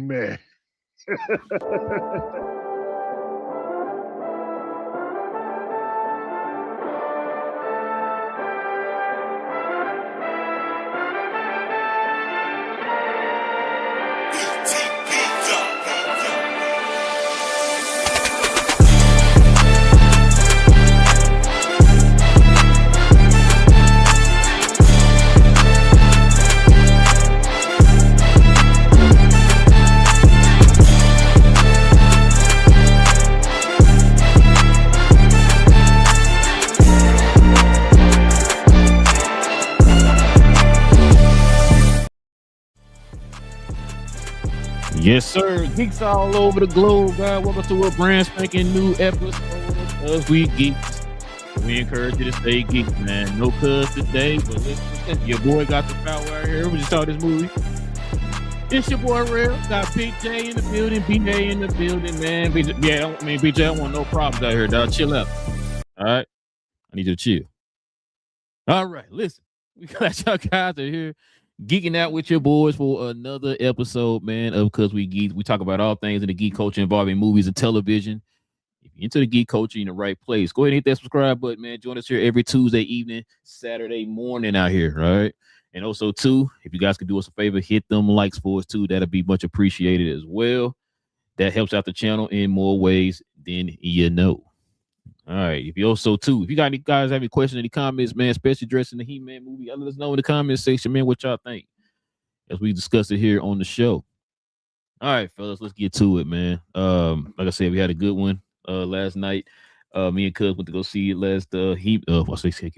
man. Yes, sir. Geeks all over the globe, God. Welcome to a brand spanking new episode of We Geeks. We encourage you to stay geeks, man. No cuz today, but listen, your boy got the power out here. We just saw this movie. It's your boy Real. Got Big J in the building, BJ in the building, man. BJ, I don't want no problems out here, dog. Chill out. All right. I need you to chill. All right, listen. We got y'all guys are here geeking out with your boys for another episode, man, of Cause We Geek. We talk about all things in the geek culture involving movies and television. If you're into the geek culture, you're in the right place. Go ahead and hit that subscribe button, man. Join us here every Tuesday evening, Saturday morning out here, right? And also, too, if you guys could do us a favor, hit them likes for us, too. That'll be much appreciated as well. That helps out the channel in more ways than you know. All right. If you also too, if you got any guys have any questions, any comments, man, especially addressing the He-Man movie, let us know in the comment section, man, what y'all think as we discuss it here on the show. All right, fellas, let's get to it, man. Like I said, we had a good one last night. Me and Cuz went to go see it last I keep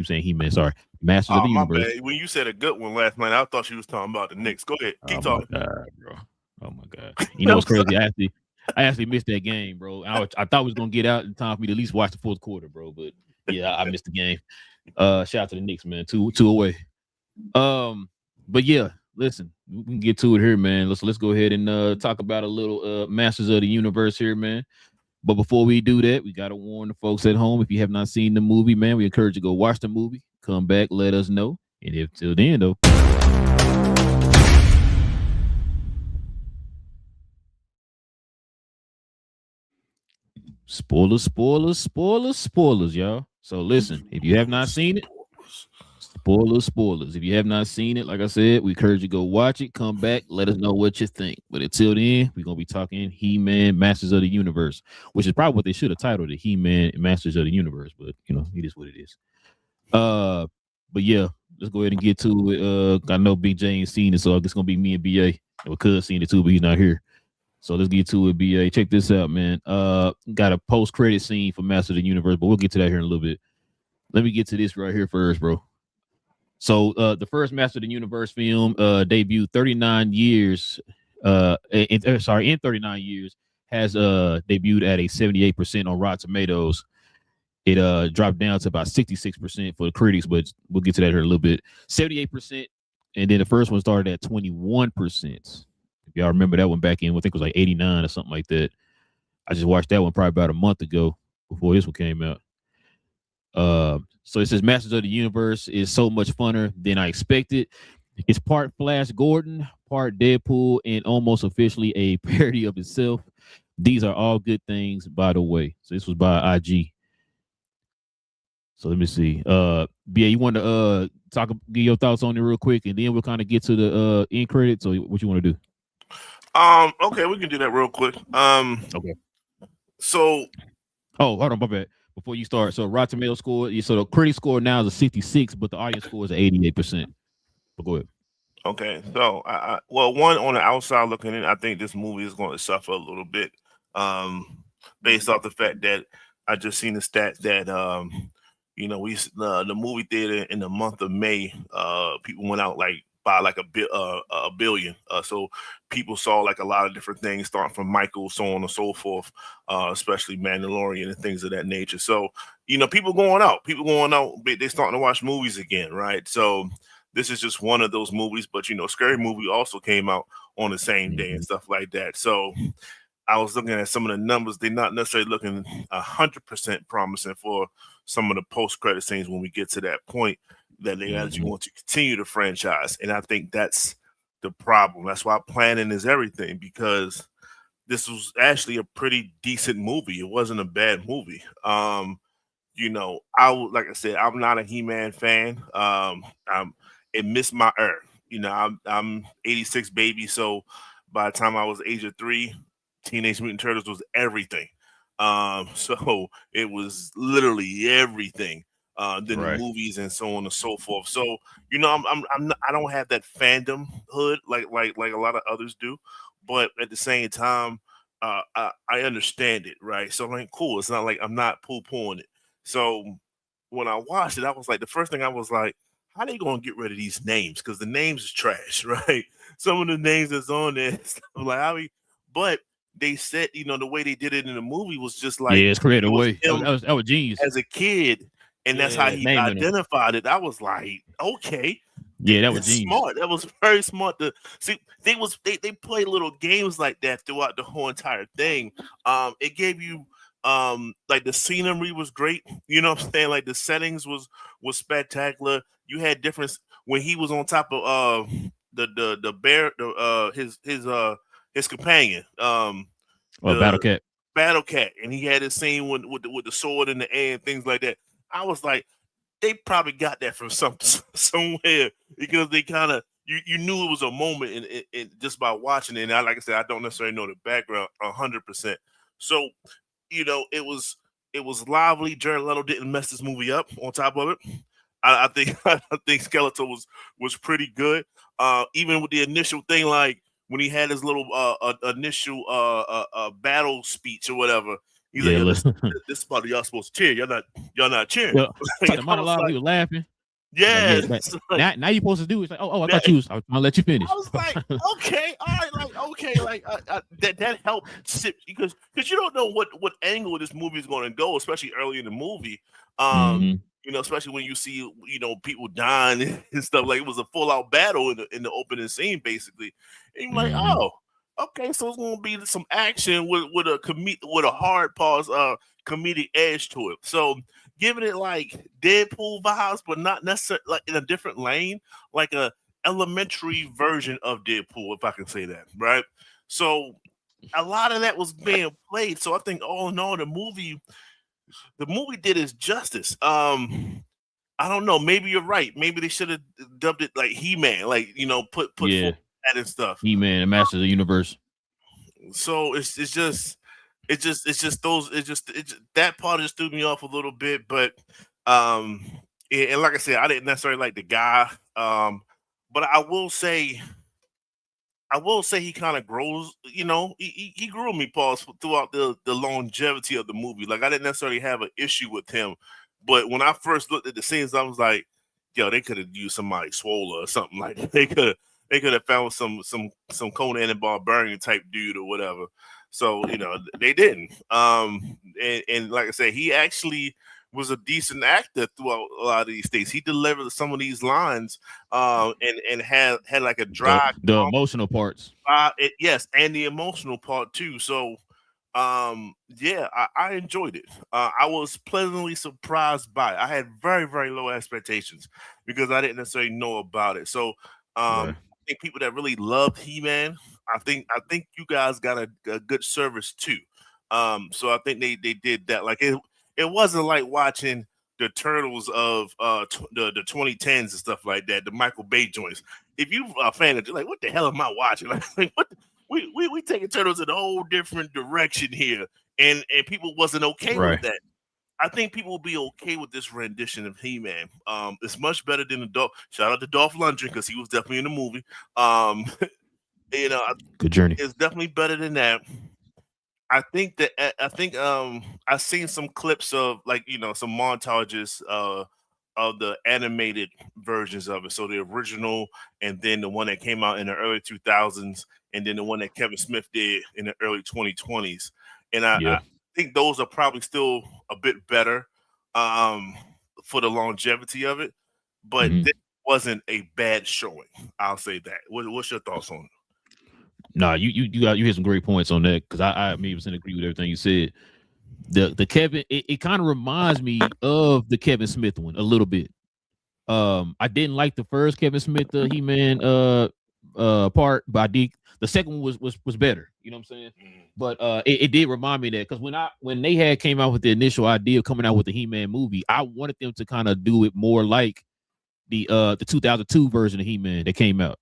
saying He-Man, sorry. Masters of the my Universe. bad. When you said a good one last night, I thought she was talking about the Knicks. Go ahead, keep talking. My God, bro. Oh my God. You know what's crazy? I actually missed that game, bro. I thought we was gonna get out in time for me to at least watch the fourth quarter, bro. But yeah, I missed the game. Shout out to the Knicks, man. Two away. But yeah, listen, we can get to it here, man. Let's go ahead and talk about a little Masters of the Universe here, man. But before we do that, we gotta warn the folks at home. If you have not seen the movie, man, we encourage you to go watch the movie. Come back, let us know. And if till then, though. Spoilers, y'all. So listen, if you have not seen it, spoilers. If you have not seen it, like I said, we encourage you to go watch it, come back, let us know what you think. But until then, we're gonna be talking He-Man Masters of the Universe, which is probably what they should have titled it, He-Man Masters of the Universe, but you know, it is what it is. But yeah, let's go ahead and get to it. I know Big J ain't seen it, so it's gonna be me and BA. And Cuz seen it too, but he's not here. So let's get to it, BA. Check this out, man. Got a post-credit scene for Master of the Universe, but we'll get to that here in a little bit. Let me get to this right here first, bro. So the first Master of the Universe film debuted 39 years. In 39 years, has debuted at a 78% on Rotten Tomatoes. It dropped down to about 66% for the critics, but we'll get to that here in a little bit. 78%, and then the first one started at 21%. If y'all remember that one back in, I think it was like 89 or something like that. I just watched that one probably about a month ago before this one came out. So it says Masters of the Universe is so much funner than I expected. It's part Flash Gordon, part Deadpool, and almost officially a parody of itself. These are all good things, by the way. So this was by IG. So let me see. BA, you want to give your thoughts on it real quick, and then we'll kind of get to the end credits. So what you want to do? Okay, we can do that real quick. Okay. So, hold on, my bad. Before you start, so Rotten Tomato score, so the critic score now is a 66, but the audience score is 88%. But go ahead. Okay, so well, one on the outside looking in, I think this movie is going to suffer a little bit, based off the fact that I just seen the stat that the movie theater in the month of May, people went out by like a billion. So people saw like a lot of different things, starting from Michael, so on and so forth, especially Mandalorian and things of that nature. So, people going out, they're starting to watch movies again, right? So this is just one of those movies, but Scary Movie also came out on the same day and stuff like that. So I was looking at some of the numbers. They're not necessarily looking 100% promising for some of the post-credit scenes when we get to that point that they actually want to continue the franchise. And I think that's the problem. That's why planning is everything, because this was actually a pretty decent movie. It wasn't a bad movie. Like I said, I'm not a He-Man fan. It missed my era. I'm 86 baby, so by the time I was age of 3, Teenage Mutant Turtles was everything. So it was literally everything. Then the Right. movies and so on and so forth. So I don't have that fandom hood like a lot of others do, but at the same time, I understand it, right? So I'm like, cool. It's not like I'm not poo pooing it. So when I watched it, I was like, the first thing I was like, how they gonna get rid of these names? Because the names is trash, right? Some of the names that's on there, I'm like, but they said, the way they did it in the movie was just like Yeah, it's creative it was way. him That was genius. as a kid, and that's how Yeah, he naming them. identified it. I was like, okay, Yeah, that was that's genius. smart. That was very smart. To see, they play little games like that throughout the whole entire thing. It gave you like the scenery was great. You know what I'm saying? Like the settings was spectacular. You had different when he was on top of the bear, his companion, Battle the Cat. Battle Cat, and he had his scene with the sword in the air and things like that. I was like, they probably got that from somewhere, because they kind of you knew it was a moment just by watching it. And like I said, I don't necessarily know the background 100%. So it was lively. Jared Leto didn't mess this movie up. On top of it, I think I think Skeletor was pretty good. Even with the initial thing, like when he had his little initial battle speech or whatever, he's like, Yeah, "Yeah, look. this is part of y'all supposed to cheer. Y'all not cheering." Well, Like, like the I was monologue, he like, was laughing. Like, "Yeah." yeah, that, It's like, now you supposed to do. It's like, oh, I that, thought you was. I was gonna let you I finish. was like, okay, all right, like okay, like that helped because you don't know what angle this movie is going to go, especially early in the movie. Um, Hmm. especially when you see people dying and stuff. Like it was a full out battle in the opening scene, basically. And you're like, Hmm. oh, okay, so it's going to be some action with a hard pause comedic edge to it. So giving it like Deadpool vibes, but not necessarily like in a different lane, like a elementary version of Deadpool, if I can say that, right? So a lot of that was being played. So I think all in all, the movie did its justice. I don't know. Maybe you're right. Maybe they should have dubbed it like He-Man, like put Yeah, forth that and stuff. He-Man and Master of the Universe. So it's just those that part just threw me off a little bit, but um and like I said, I didn't necessarily like the guy. But I will say he kind of grows. He grew on me, pause throughout the longevity of the movie. Like I didn't necessarily have an issue with him, but when I first looked at the scenes, I was like, yo, they could have used somebody swole or something like that. They could have found some Conan and Barbarian type dude or whatever. So they didn't. And like I said, he actually was a decent actor throughout a lot of these things. He delivered some of these lines, and had like a The dry, the emotional parts. yes, and the emotional part too. So, yeah, I enjoyed it. I was pleasantly surprised by it. I had very, very low expectations because I didn't necessarily know about it. So, Right. I think people that really loved He-Man, I think you guys got a good service too. So I think they did that. Like it wasn't like watching the Turtles of the 2010s and stuff like that, the Michael Bay joints. If you are a fan of, like, what the hell am I watching? Like what? We taking Turtles in a whole different direction here, and people wasn't okay with Right. that. I think people will be okay with this rendition of He-Man. It's much better than the Dolph. Shout out to Dolph Lundgren because he was definitely in the movie. Um, Good journey. it's definitely better than that. I think I've seen some clips of, like, some montages of the animated versions of it. So the original, and then the one that came out in the early 2000s, and then the one that Kevin Smith did in the early 2020s. And I Yeah. think those are probably still a bit better, um, for the longevity of it. But Hmm. this wasn't a bad showing. I'll say that. What's your thoughts on it? Nah, you hit some great points on that because I 100% agree with everything you said. The Kevin, it kind of reminds me of the Kevin Smith one a little bit. I didn't like the first Kevin Smith He Man part, but I did the second one was better. You know what I'm saying? But it did remind me that because when they had came out with the initial idea of coming out with the He-Man movie, I wanted them to kind of do it more like the 2002 version of He-Man that came out.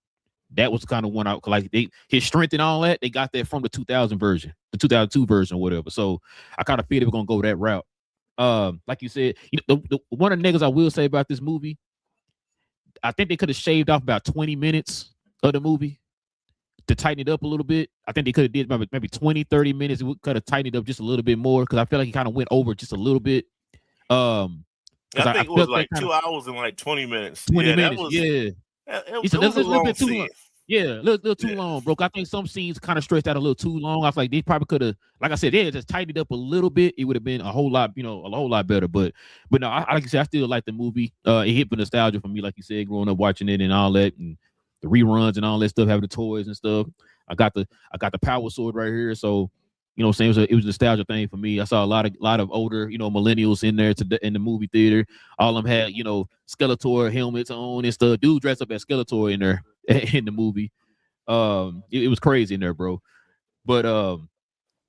That was kind of one out like his strength and all that. They got that from the 2000 version, the 2002 version, or whatever. So I kind of feel they were gonna go that route. Like you said, one of the niggas I will say about this movie, I think they could have shaved off about 20 minutes of the movie to tighten it up a little bit. I think they could have did maybe 20, 30 minutes. It could have tightened it up just a little bit more because I feel like he kind of went over just a little bit. I think it was like 2 hours and like 20 minutes. 20 yeah, minutes, that was, yeah. It was a little long bit too scene. long. Yeah, a little too long, bro. I think some scenes kind of stretched out a little too long. I was like, they probably could have, like I said, yeah, just tightened it up a little bit. It would have been a whole lot, a whole lot better. But no, like I said, I still like the movie. It hit for nostalgia for me, like you said, growing up watching it and all that, and the reruns and all that stuff, having the toys and stuff. I got the Power Sword right here, so you know what I'm saying, it was a nostalgia thing for me. I saw a lot of older, millennials in there in the movie theater. All of them had, Skeletor helmets on and stuff. Dude dressed up as Skeletor in there in the movie. It was crazy in there, bro. But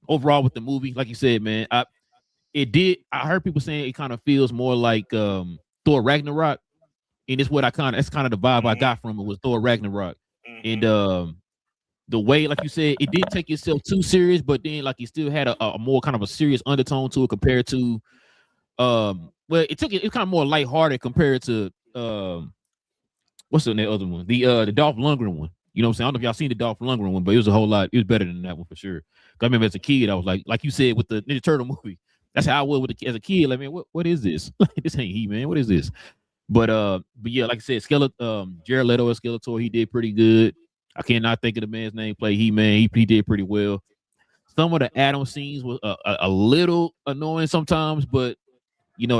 overall with the movie, like you said, man, I heard people saying it kind of feels more like Thor Ragnarok. And it's that's kind of the vibe I got from it was Thor Ragnarok. And the way, like you said, it didn't take itself too serious, but then like it still had a more kind of a serious undertone to it compared to it's kind of more lighthearted compared to what's the other one? The Dolph Lundgren one. You know what I'm saying? I don't know if y'all seen the Dolph Lundgren one, but it was it was better than that one for sure. I remember as a kid, I was like you said with the Ninja Turtle movie, that's how I was as a kid. Like, man, what is this? This ain't He-Man. What is this? But yeah, like I said, Jared Leto as Skeletor, he did pretty good. I cannot think of the man's name. Play He-Man. He did pretty well. Some of the Adam scenes was a little annoying sometimes, but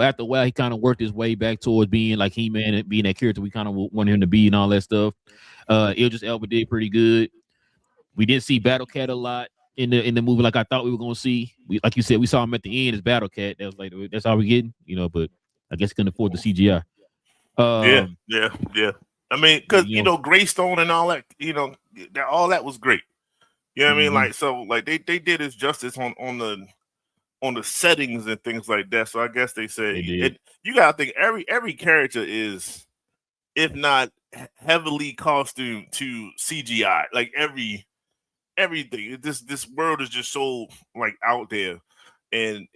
after a while, he kind of worked his way back towards being like He-Man and being that character we kind of wanted him to be and all that stuff. Idris Elba did pretty good. We didn't see Battle Cat a lot in the movie like I thought we were gonna see. Like you said, we saw him at the end as Battle Cat. That was like that's all we getting, but I guess he couldn't afford the CGI. Yeah. I mean, because Greystone and all that, all that was great. You know what I mean? Like, so like they did his justice on the settings and things like that. So I guess they said you gotta think every character is, if not heavily costumed to CGI. Like everything. This world is just so like out there. And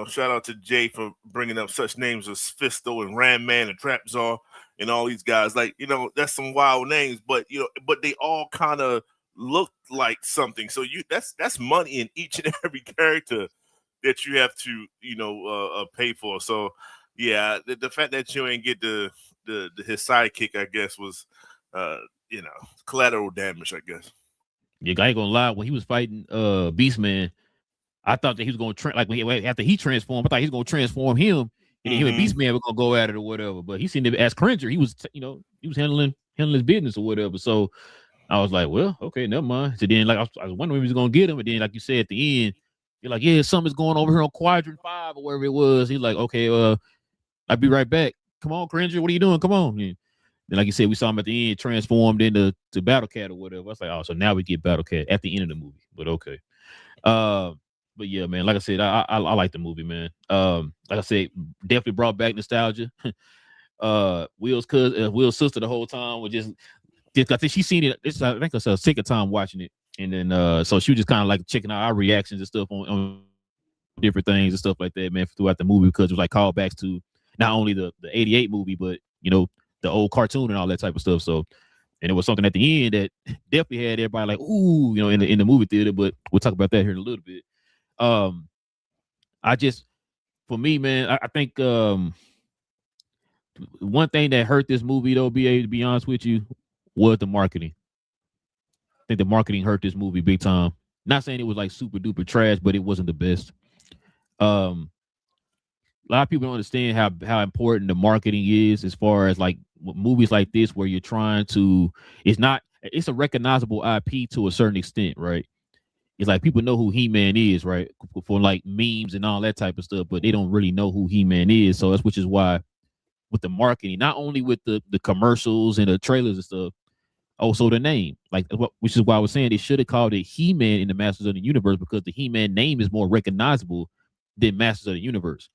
shout out to Jay for bringing up such names as Fisto and Ram Man and Trapjaw and all these guys. Like, that's some wild names, but but they all kind of look like something. So that's money in each and every character that you have to pay for. So yeah, the fact that you ain't get his sidekick, I guess, was collateral damage, I guess. Yeah, I ain't gonna lie. When he was fighting Beastman, I thought that he was going to after he transformed. I thought he was going to transform him, and him and Beastman were going to go at it or whatever. But he seemed to, as Cringer, he was handling his business or whatever. So I was like, well, okay, never mind. So then, like I was wondering if he was going to get him, and then, like you said at the end, you're like, yeah, something's going over here on Quadrant 5 or wherever it was. He's like, okay, I'll be right back. Come on, Cringer, what are you doing? Come on. And then, like you said, we saw him at the end transformed into Battle Cat or whatever. I was like, oh, so now we get Battle Cat at the end of the movie. But okay. But yeah, man, like I said, I like the movie, man. Like I said, definitely brought back nostalgia. Will's sister the whole time was just I think she seen it. I think it's her second time watching it, and then so she was just kind of like checking out our reactions and stuff on different things and stuff like that, man, throughout the movie because it was like callbacks to not only the '88 movie, but the old cartoon and all that type of stuff. So. And it was something at the end that definitely had everybody like, ooh, in the movie theater. But we'll talk about that here in a little bit. For me, man, I think one thing that hurt this movie, though, to be honest with you, was the marketing. I think the marketing hurt this movie big time. Not saying it was like super duper trash, but it wasn't the best. A lot of people don't understand how important the marketing is as far as like movies like this where you're trying to it's a recognizable IP to a certain extent, right? It's like people know who He-Man is, right? For like memes and all that type of stuff, but they don't really know who He-Man is. So which is why with the marketing, not only with the commercials and the trailers and stuff, Oh, so the name, like, which is why I was saying they should have called it He-Man in the Masters of the Universe, because the He-Man name is more recognizable than Masters of the Universe.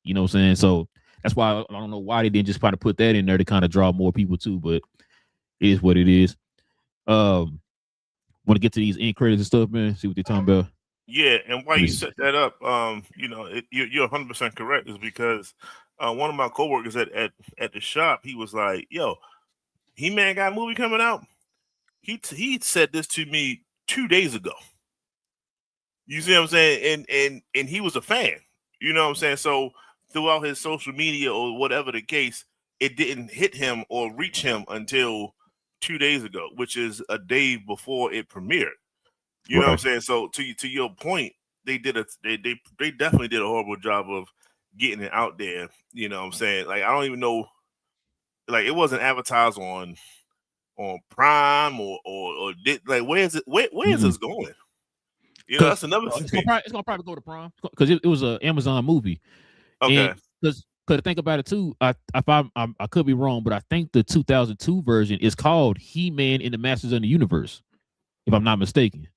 You know what I'm saying? So that's why I don't know why they didn't just kind of put that in there to kind of draw more people too, but it is what it is. Want to get to these end credits and stuff, man? See what they're talking about. Yeah, and why Let me you see. set that up, you're 100% correct, is because one of my coworkers at the shop, he was like, "Yo, He Man got a movie coming out." He said this to me 2 days ago. You see what I'm saying? And he was a fan. You know what I'm saying? So throughout his social media or whatever the case, it didn't hit him or reach him until 2 days ago, which is a day before it premiered. You know what I'm Right. saying? So to your point, they definitely did a horrible job of getting it out there. You know what I'm saying? Like, I don't even know, like, it wasn't advertised on Prime or did, like, where is it, where is Mm-mm. this going? Because That's another thing. it's gonna probably go to prom because it was an Amazon movie, Okay. and because think about it too, I could be wrong, but I think the 2002 version is called He-Man in the Masters of the Universe, if I'm not mistaken.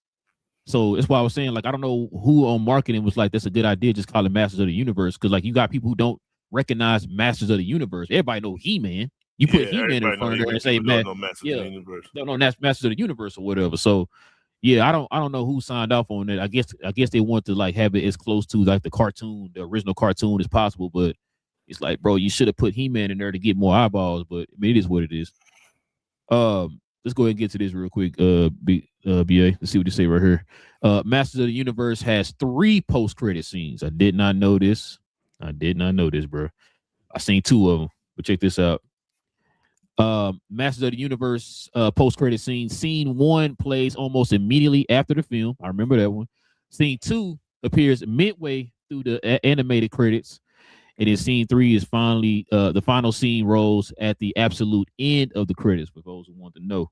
So that's why I was saying, like, I don't know who on marketing was like, that's a good idea, just call it Masters of the Universe, because like you got people who don't recognize Masters of the Universe. Everybody know He-Man. You put Yeah, He-Man in everybody know front of there He-Man. and say, People don't man, know Masters of the yeah, Universe. don't know that's Masters of the Universe or whatever. So yeah, I don't know who signed off on it. I guess they want to like have it as close to like the cartoon, the original cartoon as possible. But it's like, bro, you should have put He-Man in there to get more eyeballs. But I mean, it is what it is. Let's go ahead and get to this real quick. BA, let's see what they say right here. Masters of the Universe has 3 post-credit scenes. I did not know this. I did not know this, bro. I seen 2 of them, but check this out. Masters of the Universe post-credit scene. Scene 1 plays almost immediately after the film. I remember that one. Scene 2 appears midway through the animated credits, and then scene 3 is finally the final scene rolls at the absolute end of the credits. For those who want to know,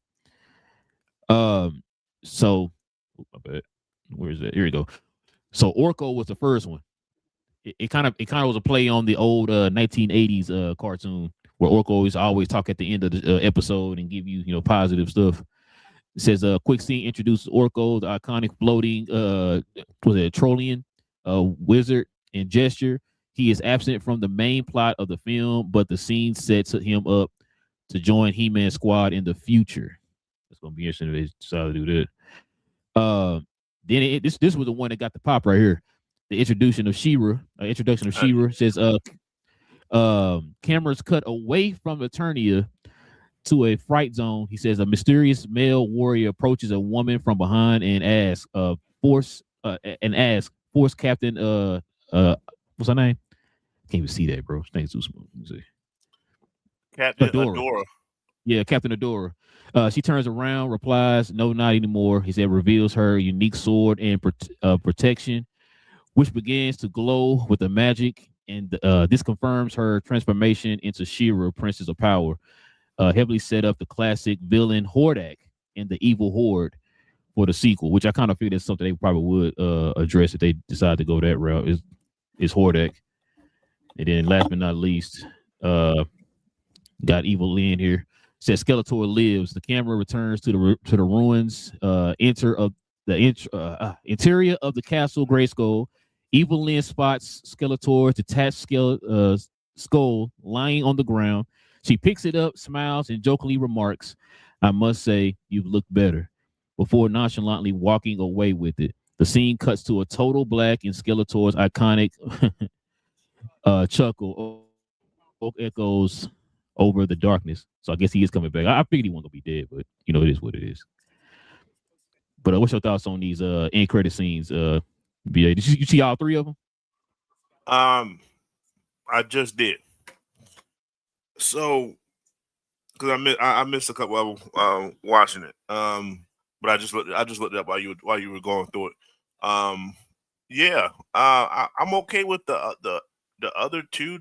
so my bad. Where is that? Here we go. So Orko was the first one. It kind of was a play on the old 1980s cartoon where Orko is always talk at the end of the episode and give you positive stuff. It says a quick scene introduces Orko, the iconic floating was it a Trollian wizard and gesture. He is absent from the main plot of the film, but the scene sets him up to join He-Man squad in the future. It's gonna be interesting if they decide to do that. This was the one that got the pop right here. The introduction of She-Ra. Says cameras cut away from Eternia to a fright zone. He says a mysterious male warrior approaches a woman from behind and asks force captain what's her name? Can't even see that, bro. Thanks too smooth. Let me see. Captain Adora. Adora. Yeah, Captain Adora. She turns around, replies, "No, not anymore." He said, reveals her unique sword and protection, which begins to glow with the magic, and this confirms her transformation into She-Ra, Princess of Power. Heavily set up the classic villain Hordak and the evil Horde for the sequel, which I kind of figured that's something they probably would address if they decide to go that route. Is Hordak, and then last but not least, got Evil Lynn here. Says Skeletor lives. The camera returns to the ruins. Interior of the castle Grayskull. Evil Lynn spots Skeletor's detached skull lying on the ground. She picks it up, smiles, and jokingly remarks, "I must say, you've looked better," before nonchalantly walking away with it. The scene cuts to a total black and Skeletor's iconic chuckle echoes over the darkness. So I guess he is coming back. I figured he wasn't gonna be dead, but it is what it is. But what's your thoughts on these end credit scenes? BA, did you see all 3 of them? I just did. So because I missed a couple of watching it. But I just looked it up while you were going through it. Yeah. I'm okay with the other 2.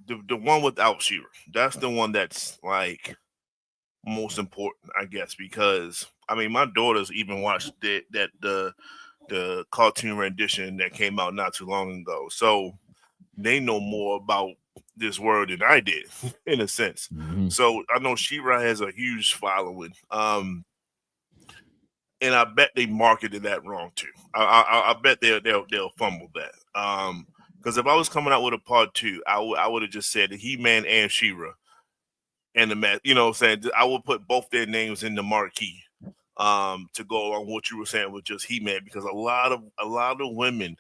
The one without She-Ra. That's the one that's like most important, I guess, because I mean my daughters even watched the cartoon rendition that came out not too long ago, so they know more about this world than I did, in a sense. Mm-hmm. So I know She-Ra has a huge following. And I bet they marketed that wrong too. I bet they'll fumble that. Because if I was coming out with a part two, I would have just said the He-Man and She-Ra and the man. You know what I'm saying? I would put both their names in the marquee. To go along with what you were saying with just He-Man, because a lot of women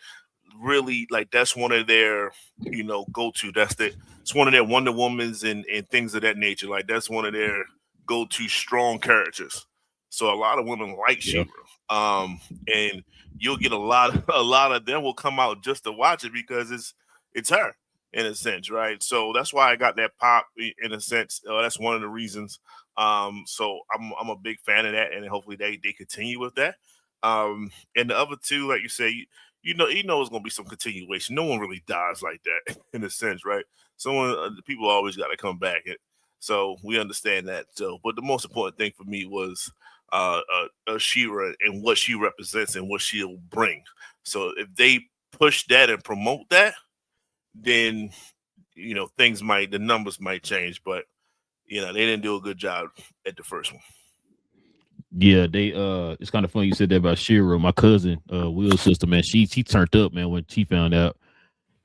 really like that's one of their go to. It's one of their Wonder Womans and things of that nature. Like that's one of their go to strong characters. So a lot of women like Yeah. She-Ra. And you'll get a lot of them will come out just to watch it because it's her in a sense, right? So that's why I got that pop in a sense. That's one of the reasons. So I'm a big fan of that, and hopefully they continue with that. And the other two, like you say, you know, it's gonna be some continuation. No one really dies like that in a sense, right? Someone, people always got to come back. So we understand that. So, but the most important thing for me was She-Ra and what she represents and what she'll bring. So if they push that and promote that, then the numbers might change. But they didn't do a good job at the first one. Yeah, they it's kind of funny you said that about Shira. My cousin, Will's sister, man, she turned up, man, when she found out.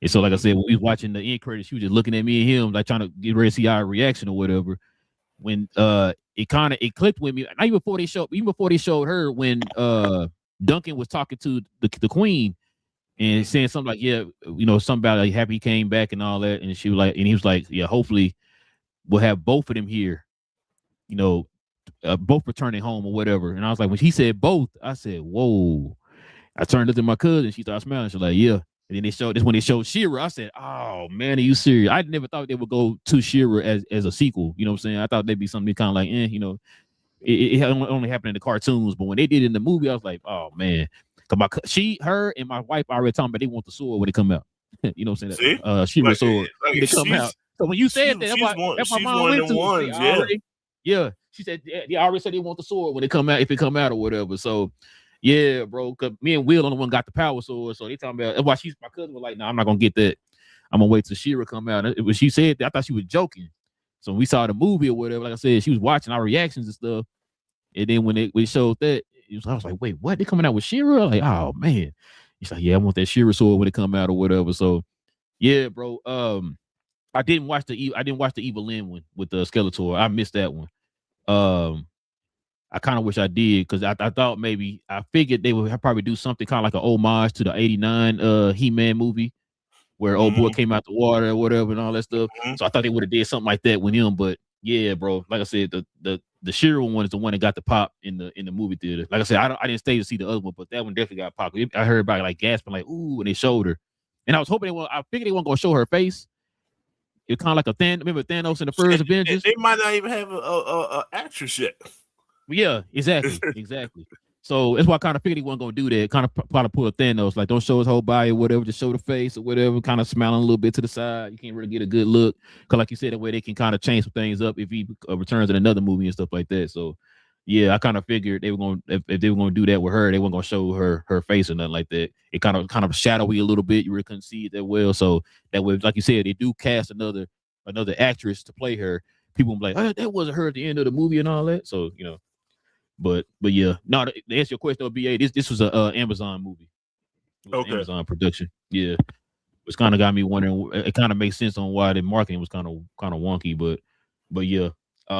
And so, like I said, when we was watching the end credits, she was just looking at me and him, like trying to get ready to see our reaction or whatever. When it clicked with me, not even before they showed her when Duncan was talking to the queen and saying something like, yeah, something about like happy he came back and all that. And she was like, and he was like, yeah, hopefully we'll have both of them here, you know, both returning home or whatever. And I was like, when he said both, I said, whoa. I turned to my cousin. She started smiling. She's like, yeah. And then when they showed She-Ra, I said, oh man, are you serious? I never thought they would go to She-Ra as a sequel. You know what I'm saying? I thought they'd be something kind of like, it only happened in the cartoons. But when they did it in the movie, I was like, oh man. Her and my wife already talking about they want the sword when they come out. You know what I'm saying? See, She-Ra like, sword when they come out. So when you said that, that's why she's mom one went of them to it. ones. Yeah. Yeah. She said, yeah, I already said they want the sword when they come out, if it come out or whatever. So yeah, bro. Cause me and Will on the one got the power sword. So they talking about that's why my cousin was like, no, I'm not gonna get that. I'm gonna wait till She-Ra come out. When she said that, I thought she was joking. So when we saw the movie or whatever, like I said, she was watching our reactions and stuff. And then when it showed that, I was like, wait, what? They coming out with She-Ra? Like, oh man. He's like, yeah, I want that She-Ra sword when it come out or whatever. So yeah, bro. I didn't watch the Evil Lynn one with the Skeletor. I missed that one. Um, I kind of wish I did because I thought I figured they would probably do something kind of like an homage to the '89 He-Man movie where old boy Hmm. came out the water or whatever and all that stuff. Hmm. So I thought they would have did something like that with him. But yeah, bro, like I said, the She-Ra one is the one that got the pop in the movie theater. Like I said, I didn't stay to see the other one, but that one definitely got pop. I heard about like gasping like ooh when they showed her, and I was hoping I figured they weren't gonna show her face. It kind of like remember Thanos in the first Shit, Avengers? they might not even have a actress yet. Yeah, exactly. So that's why I kind of figured he wasn't gonna do that. Kind of probably pull a Thanos, like don't show his whole body or whatever, just show the face or whatever. Kind of smiling a little bit to the side. You can't really get a good look because, like you said, that way they can kind of change some things up if he returns in another movie and stuff like that. So yeah, I kind of figured they were going if they were going to do that with her, they weren't going to show her face or nothing like that. It kind of shadowy a little bit. You really couldn't see it that well. So that way, like you said, they do cast another actress to play her. People will be like, oh, that wasn't her at the end of the movie and all that. So but yeah, no. To answer your question, BA, this was a Amazon movie. It was an Okay. Amazon production. Yeah, which kind of got me wondering. It kind of makes sense on why the marketing was kind of wonky, but yeah.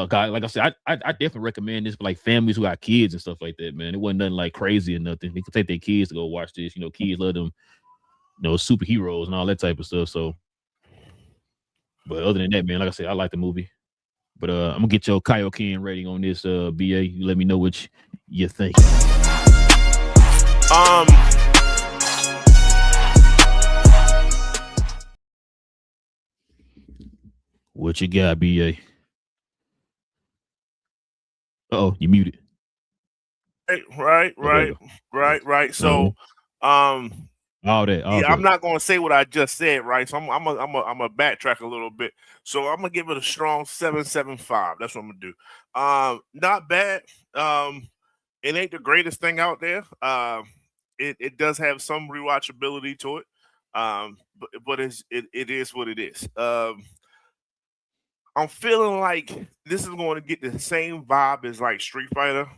Guy, like I said, I definitely recommend this for like families who got kids and stuff like that. Man, it wasn't nothing like crazy or nothing. They could take their kids to go watch this. Kids love them, superheroes and all that type of stuff. So, but other than that, man, like I said, I like the movie. But I'm gonna get your Kaioken rating on this. BA, you let me know what you think. Um, What you got, BA? Oh, you muted. right, Oh, there you right, go. right. Uh-huh. So, um, All that. yeah, I'm Okay. not gonna say what I just said, right? So I'm a backtrack a little bit. So I'm gonna give it a strong 7.75. That's what I'm gonna do. Not bad. It ain't the greatest thing out there. It does have some rewatchability to it. But it is what it is. I'm feeling like this is going to get the same vibe as like Street Fighter.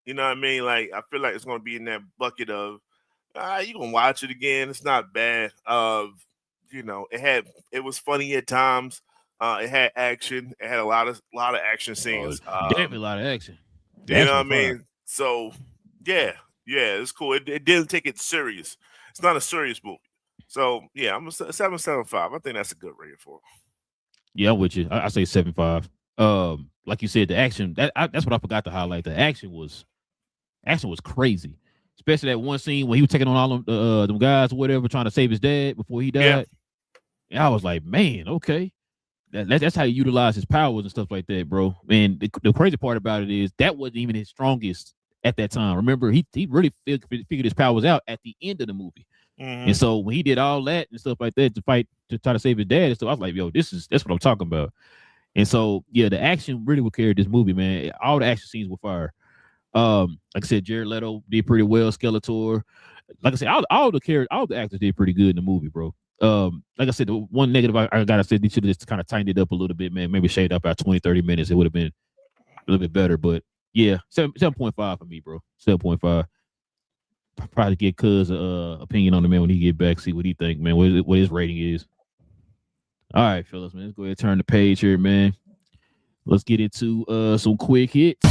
You know what I mean? Like I feel like it's going to be in that bucket of you can watch it again. It's not bad. It was funny at times. It had action. It had a lot of action Oh, scenes. definitely a lot of action. The You know action what was I fire. mean? So yeah, yeah, it's cool. It didn't take it serious. It's not a serious movie. So yeah, I'm a 7.75. I think that's a good rating for it. Yeah, I'm with you. I say 7.5. Like you said, the action that's what I forgot to highlight. The action was crazy, especially that one scene when he was taking on all them guys or whatever, trying to save his dad before he Yeah. died. And I was like, man, okay, that's how you utilize his powers and stuff like that, bro. And the crazy part about it is that wasn't even his strongest at that time. Remember, he really figured his powers out at the end of the movie. And Hmm. so when he did all that and stuff like that to fight to try to save his dad and stuff, I was like, yo, that's what I'm talking about. And so yeah, the action really would carry this movie, man. All the action scenes were fire. Like I said, Jared Leto did pretty well. Skeletor, like I said, all the actors did pretty good in the movie, bro. Like I said, the one negative I gotta say, they should have just kind of tightened it up a little bit, man. Maybe shaved up about 20, 30 minutes. It would have been a little bit better. But yeah, 7.5 for me, bro. 7.5. Probably get Cuz opinion on the man when he get back, see what he think, man. What his rating is. All right, fellas, man. Let's go ahead and turn the page here, man. Let's get into some quick hits.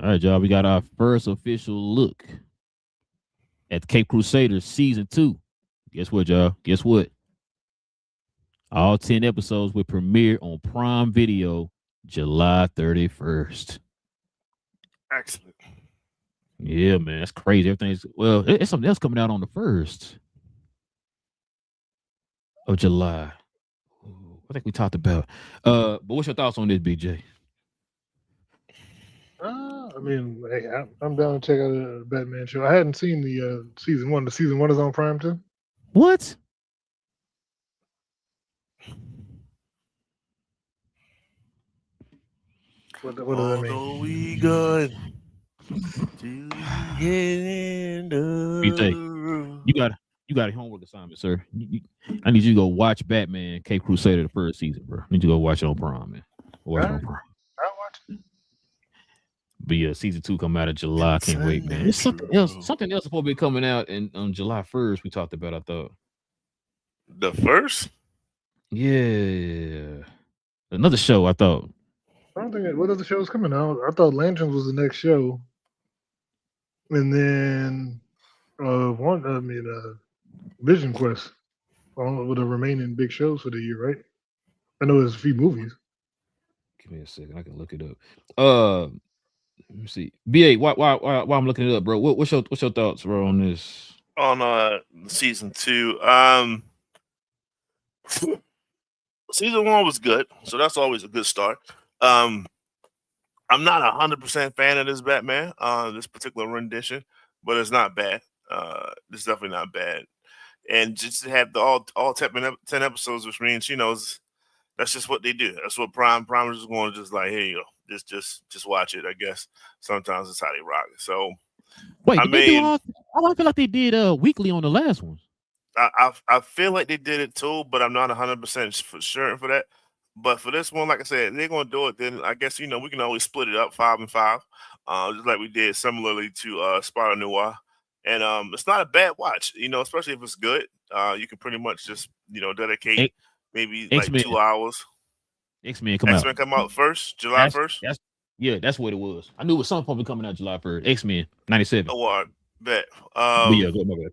All right, y'all. We got our first official look at Cape Crusaders season 2. Guess what, y'all? Guess what? All 10 episodes will premiere on Prime Video July 31st. Excellent. Yeah, man, that's crazy. It's something else coming out on the 1st of July. I think we talked about. But what's your thoughts on this, BJ? I mean, hey, I'm down to check out the Batman show. I hadn't seen the season one. The season one is on Prime too. What? What does that mean? Although we good to the end of BJ, the road. you got a homework assignment, sir. I need you to go watch Batman Cape Crusader the first season, bro. I need you to go watch it on Prime, man. Watch All it on right, Prime. I'll watch it. But yeah, season 2 come out in July. I It's can't a wait, man. There's something else. natural. Something else supposed to be coming out on July 1st. We talked about. I thought. The first? Yeah, another show. I thought. I don't think what other shows coming out. I thought Lanterns was the next show, and then Vision Quest. With the remaining big shows for the year, right? I know there's a few movies. Give me a second. I can look it up. Let me see. BA, why I'm looking it up, bro? What's your thoughts, bro, on this? On season 2. Season 1 was good, so that's always a good start. Um, I'm not 100% fan of this Batman, this particular rendition, but it's not bad. It's definitely not bad. And just to have the all 10 episodes, which means that's just what they do. That's what Prime is just going to just like, here you go, just watch it. I guess sometimes it's how they rock it. So Wait, I did they do mean, all? I feel like they did weekly on the last one. I feel like they did it too, but I'm not 100% for sure for that. But for this one, like I said, they're gonna do it. Then I guess we can always split it up 5 and 5, just like we did similarly to Spider Noir. And it's not a bad watch, especially if it's good. You can pretty much just dedicate X maybe X like Men 2 hours. X-Men come X out. Men come out first, July That's 1st. that's yeah, that's what it was. I knew it was something probably coming out July 1st. X-Men 97. Oh, I bet. But yeah, go my bad.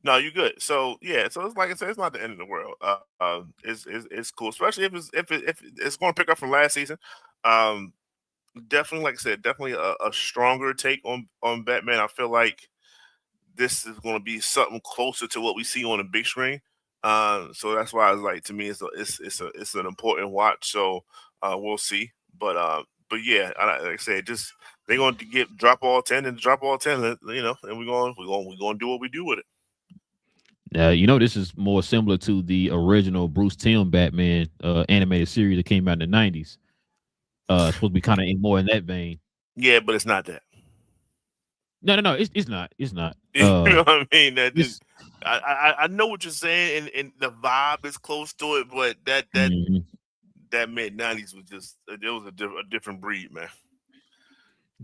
No, you good. So yeah, so it's like I said, it's not the end of the world. It's cool, especially if it's going to pick up from last season. Um, definitely, like I said, definitely a stronger take on Batman. I feel like this is going to be something closer to what we see on the big screen. So that's why it's like to me, it's an important watch. So we'll see, but yeah, like I said, just they're going to get drop all 10 and drop all 10, and we're going to do what we do with it. This is more similar to the original Bruce Timm Batman animated series that came out in the 90s. It's supposed to be kind of more in that vein. Yeah, but it's not that. No, it's not. It's not. You know what I mean? It's, I know what you're saying, and the vibe is close to it, but that mid-90s was just it was a different breed, man.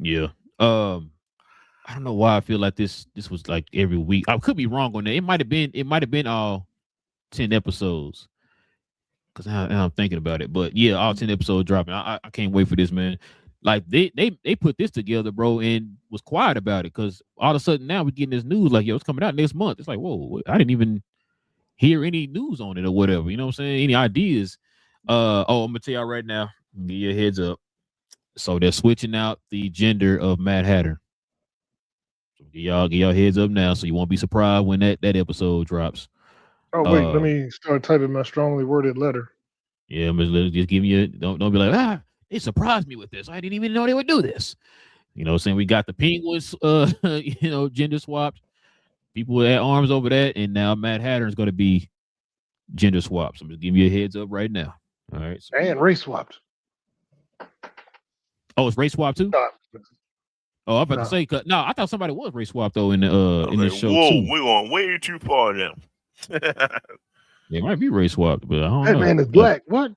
yeah. I don't know why I feel like this was like every week. I could be wrong on that. It might have been all 10 episodes. Cause now I'm thinking about it, but yeah, all 10 episodes dropping. I can't wait for this, man. Like they put this together, bro, and was quiet about it. Cause all of a sudden now we're getting this news like, yo, it's coming out next month. It's like, whoa, I didn't even hear any news on it or whatever. You know what I'm saying? Any ideas? I'm gonna tell y'all right now. Give you a heads up. So they're switching out the gender of Mad Hatter. So give y'all heads up now, so you won't be surprised when that episode drops. Oh wait, let me start typing my strongly worded letter. Yeah, but just give me don't be like, they surprised me with this. I didn't even know they would do this. You know, saying we got the penguins, gender swapped. People with arms over that, and now Mad Hatter is going to be gender swapped. So I'm just giving you a heads up right now. All right, so, and race swapped. Oh, it's race swap too. No. Oh, I'm about to say, no, I thought somebody was race swapped though in the show too. We're going way too far now. They might be race swapped, but I don't know. That man is black. What?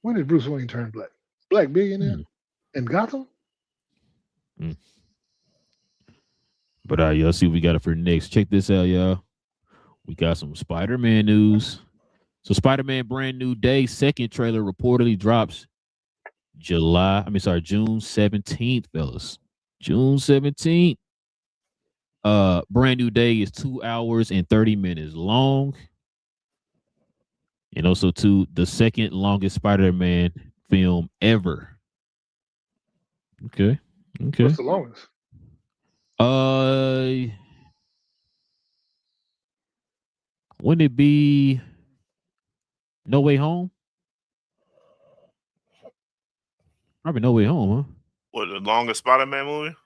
When did Bruce Wayne turn black? Black billionaire in Gotham? But y'all see what we got it for next. Check this out, y'all. We got some Spider-Man news. So Spider-Man Brand New Day second trailer reportedly drops June 17th, fellas. June 17th. Brand New Day is 2 hours and 30 minutes long. And also the second longest Spider-Man film ever. Okay. What's the longest? Wouldn't it be No Way Home? Probably No Way Home, huh? What, the longest Spider-Man movie?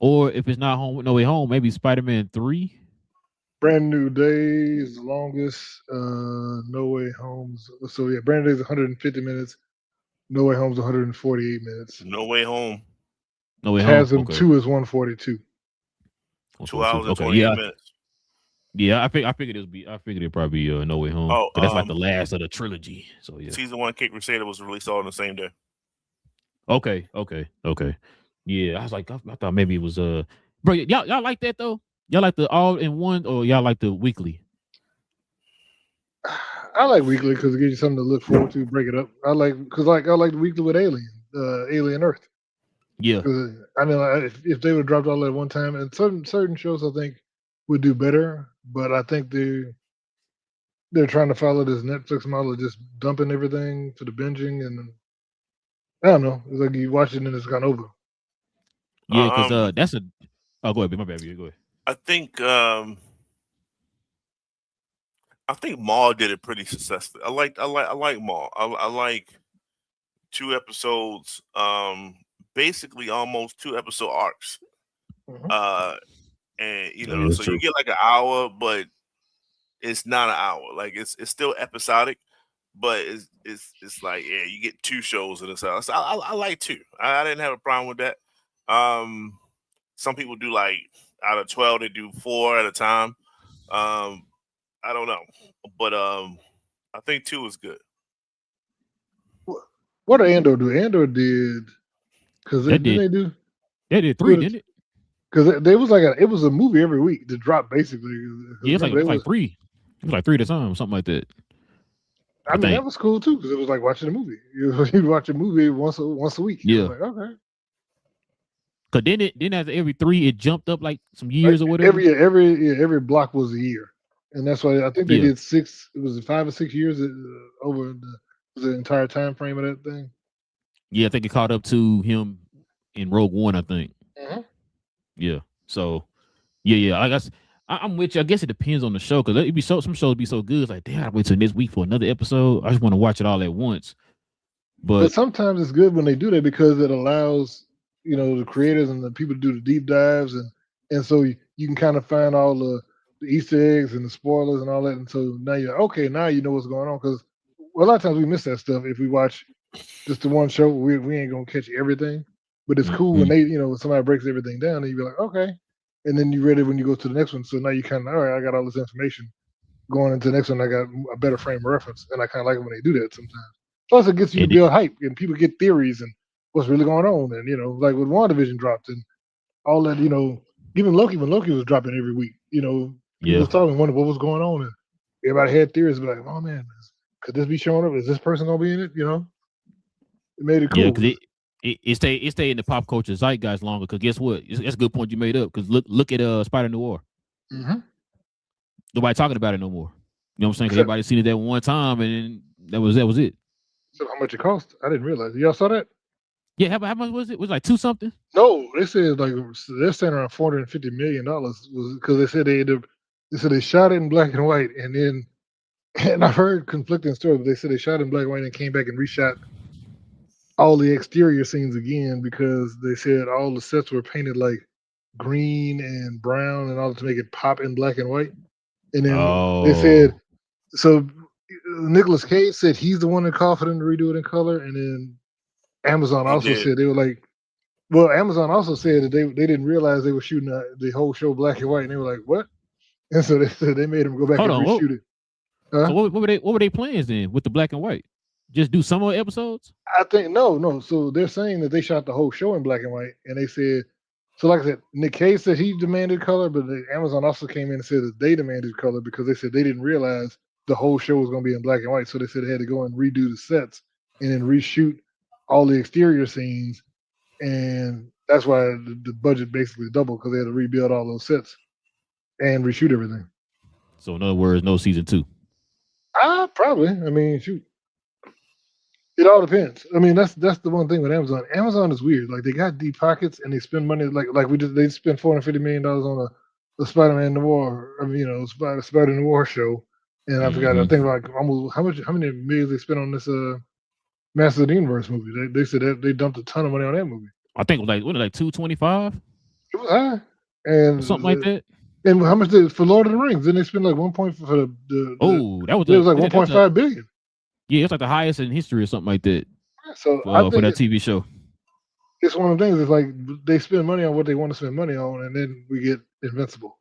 Or if it's not No Way Home, maybe Spider-Man 3. Brand New Day is the longest. No Way Home's. So yeah, Brand New Day is 150 minutes. No Way Home's 148 minutes. No Way Home. No Way Chasm Home. Okay. 2 is 142. 2 hours and 28 minutes. Yeah, I figured it'd probably be No Way Home. Oh, that's like the last of the trilogy. So yeah. Season 1 Cape Crusader was released all on the same day. Okay. Yeah, I was like, I thought maybe it was bro, y'all like that though? Y'all like the all in one, or y'all like the weekly? I like weekly because it gives you something to look forward to. Break it up. I like the weekly with Alien Earth. Yeah. I mean, if they would have dropped all at one time, and certain shows I think would do better, but I think they're trying to follow this Netflix model of just dumping everything for the binging, and I don't know. It's like you watch it and it's gone over. Yeah, because that's a. Oh, go ahead. My bad. Go ahead. I think Maul did it pretty successfully. I like Maul. I like 2 episodes, basically almost 2 episode arcs. And so true. You get like an hour, but it's not an hour. Like it's still episodic, but it's like, yeah, you get 2 shows in this house. So I like 2. I didn't have a problem with that. Some people do like out of 12, they do 4 at a time. I don't know, but I think 2 is good. What did Andor do? Andor did because they did 3, didn't it? Because there was it was a movie every week to drop basically. Yeah, it was like 3. It was like 3 at a time, something like that. I mean, that was cool too because it was like watching a movie. You'd watch a movie once a week. Yeah. Like, okay. Cause then after every 3, it jumped up like some years or whatever. Every block was a year, and that's why I think they did 6. It was 5 or 6 years over the entire time frame of that thing. Yeah, I think it caught up to him in Rogue One. I think. Mm-hmm. Yeah. So, yeah. I guess I'm with you. I guess it depends on the show because it'd be some shows be so good. It's like, damn, I wait till next week for another episode. I just want to watch it all at once. But sometimes it's good when they do that because it allows the creators and the people to do the deep dives and so you can kind of find all the Easter eggs and the spoilers and all that. And so now you're okay. Now you know what's going on because a lot of times we miss that stuff if we watch just the one show. We ain't gonna catch everything. But it's cool when they, when somebody breaks everything down, and you be like, okay. And then you read it when you go to the next one. So now you kind of, all right, I got all this information. Going into the next one, I got a better frame of reference, and I kind of like it when they do that sometimes. Plus, it gets you to build hype, and people get theories and what's really going on. And like when WandaVision dropped, and all that, even Loki, when Loki was dropping every week, people was talking, wondering what was going on, and everybody had theories, like, oh man, could this be showing up? Is this person gonna be in it? It made it cool. Yeah, because it stay in the pop culture zeitgeist longer. Because guess what? That's a good point you made up. Because look at Spider Noir. Mm-hmm. Nobody talking about it no more. You know what I'm saying? Because everybody seen it that one time, and that was it. So how much it cost? I didn't realize. Y'all saw that? Yeah, how much was it? It was like 2 something? No, they said like they're saying around $450 million was because they said they shot it in black and white, and I've heard conflicting stories. But they said they shot it in black and white and came back and reshot all the exterior scenes again because they said all the sets were painted like green and brown and all to make it pop in black and white. And then they said, so Nicolas Cage said he's the one that called for them to redo it in color, and then Amazon also said they were like, well, Amazon also said that they didn't realize they were shooting the whole show black and white, and they were like, what? And so they said they made him go back and reshoot it. So what were they plans then with the black and white? Just do some more episodes? I think no. So they're saying that they shot the whole show in black and white, and they said, so like I said, Nick Cage said he demanded color, but Amazon also came in and said that they demanded color because they said they didn't realize the whole show was going to be in black and white. So they said they had to go and redo the sets and then reshoot all the exterior scenes, and that's why the budget basically doubled because they had to rebuild all those sets and reshoot everything. So in other words, no season 2. Probably. I mean, shoot. It all depends. I mean, that's the one thing with Amazon. Amazon is weird. Like they got deep pockets and they spend money like they spent $450 million on a Spider-Man Noir. I mean, Spider Noir show. And I forgot. I think like almost how many millions they spent on this Masters of the Universe movie. They said that they dumped a ton of money on that movie. I think it was like 225. It was high, and something like that. And how much did for Lord of the Rings? Then they spent like 1 point for the that was it was like 1.5 billion. Yeah, it's like the highest in history or something like that. So for that TV show, it's one of the things. It's like they spend money on what they want to spend money on, and then we get Invincible.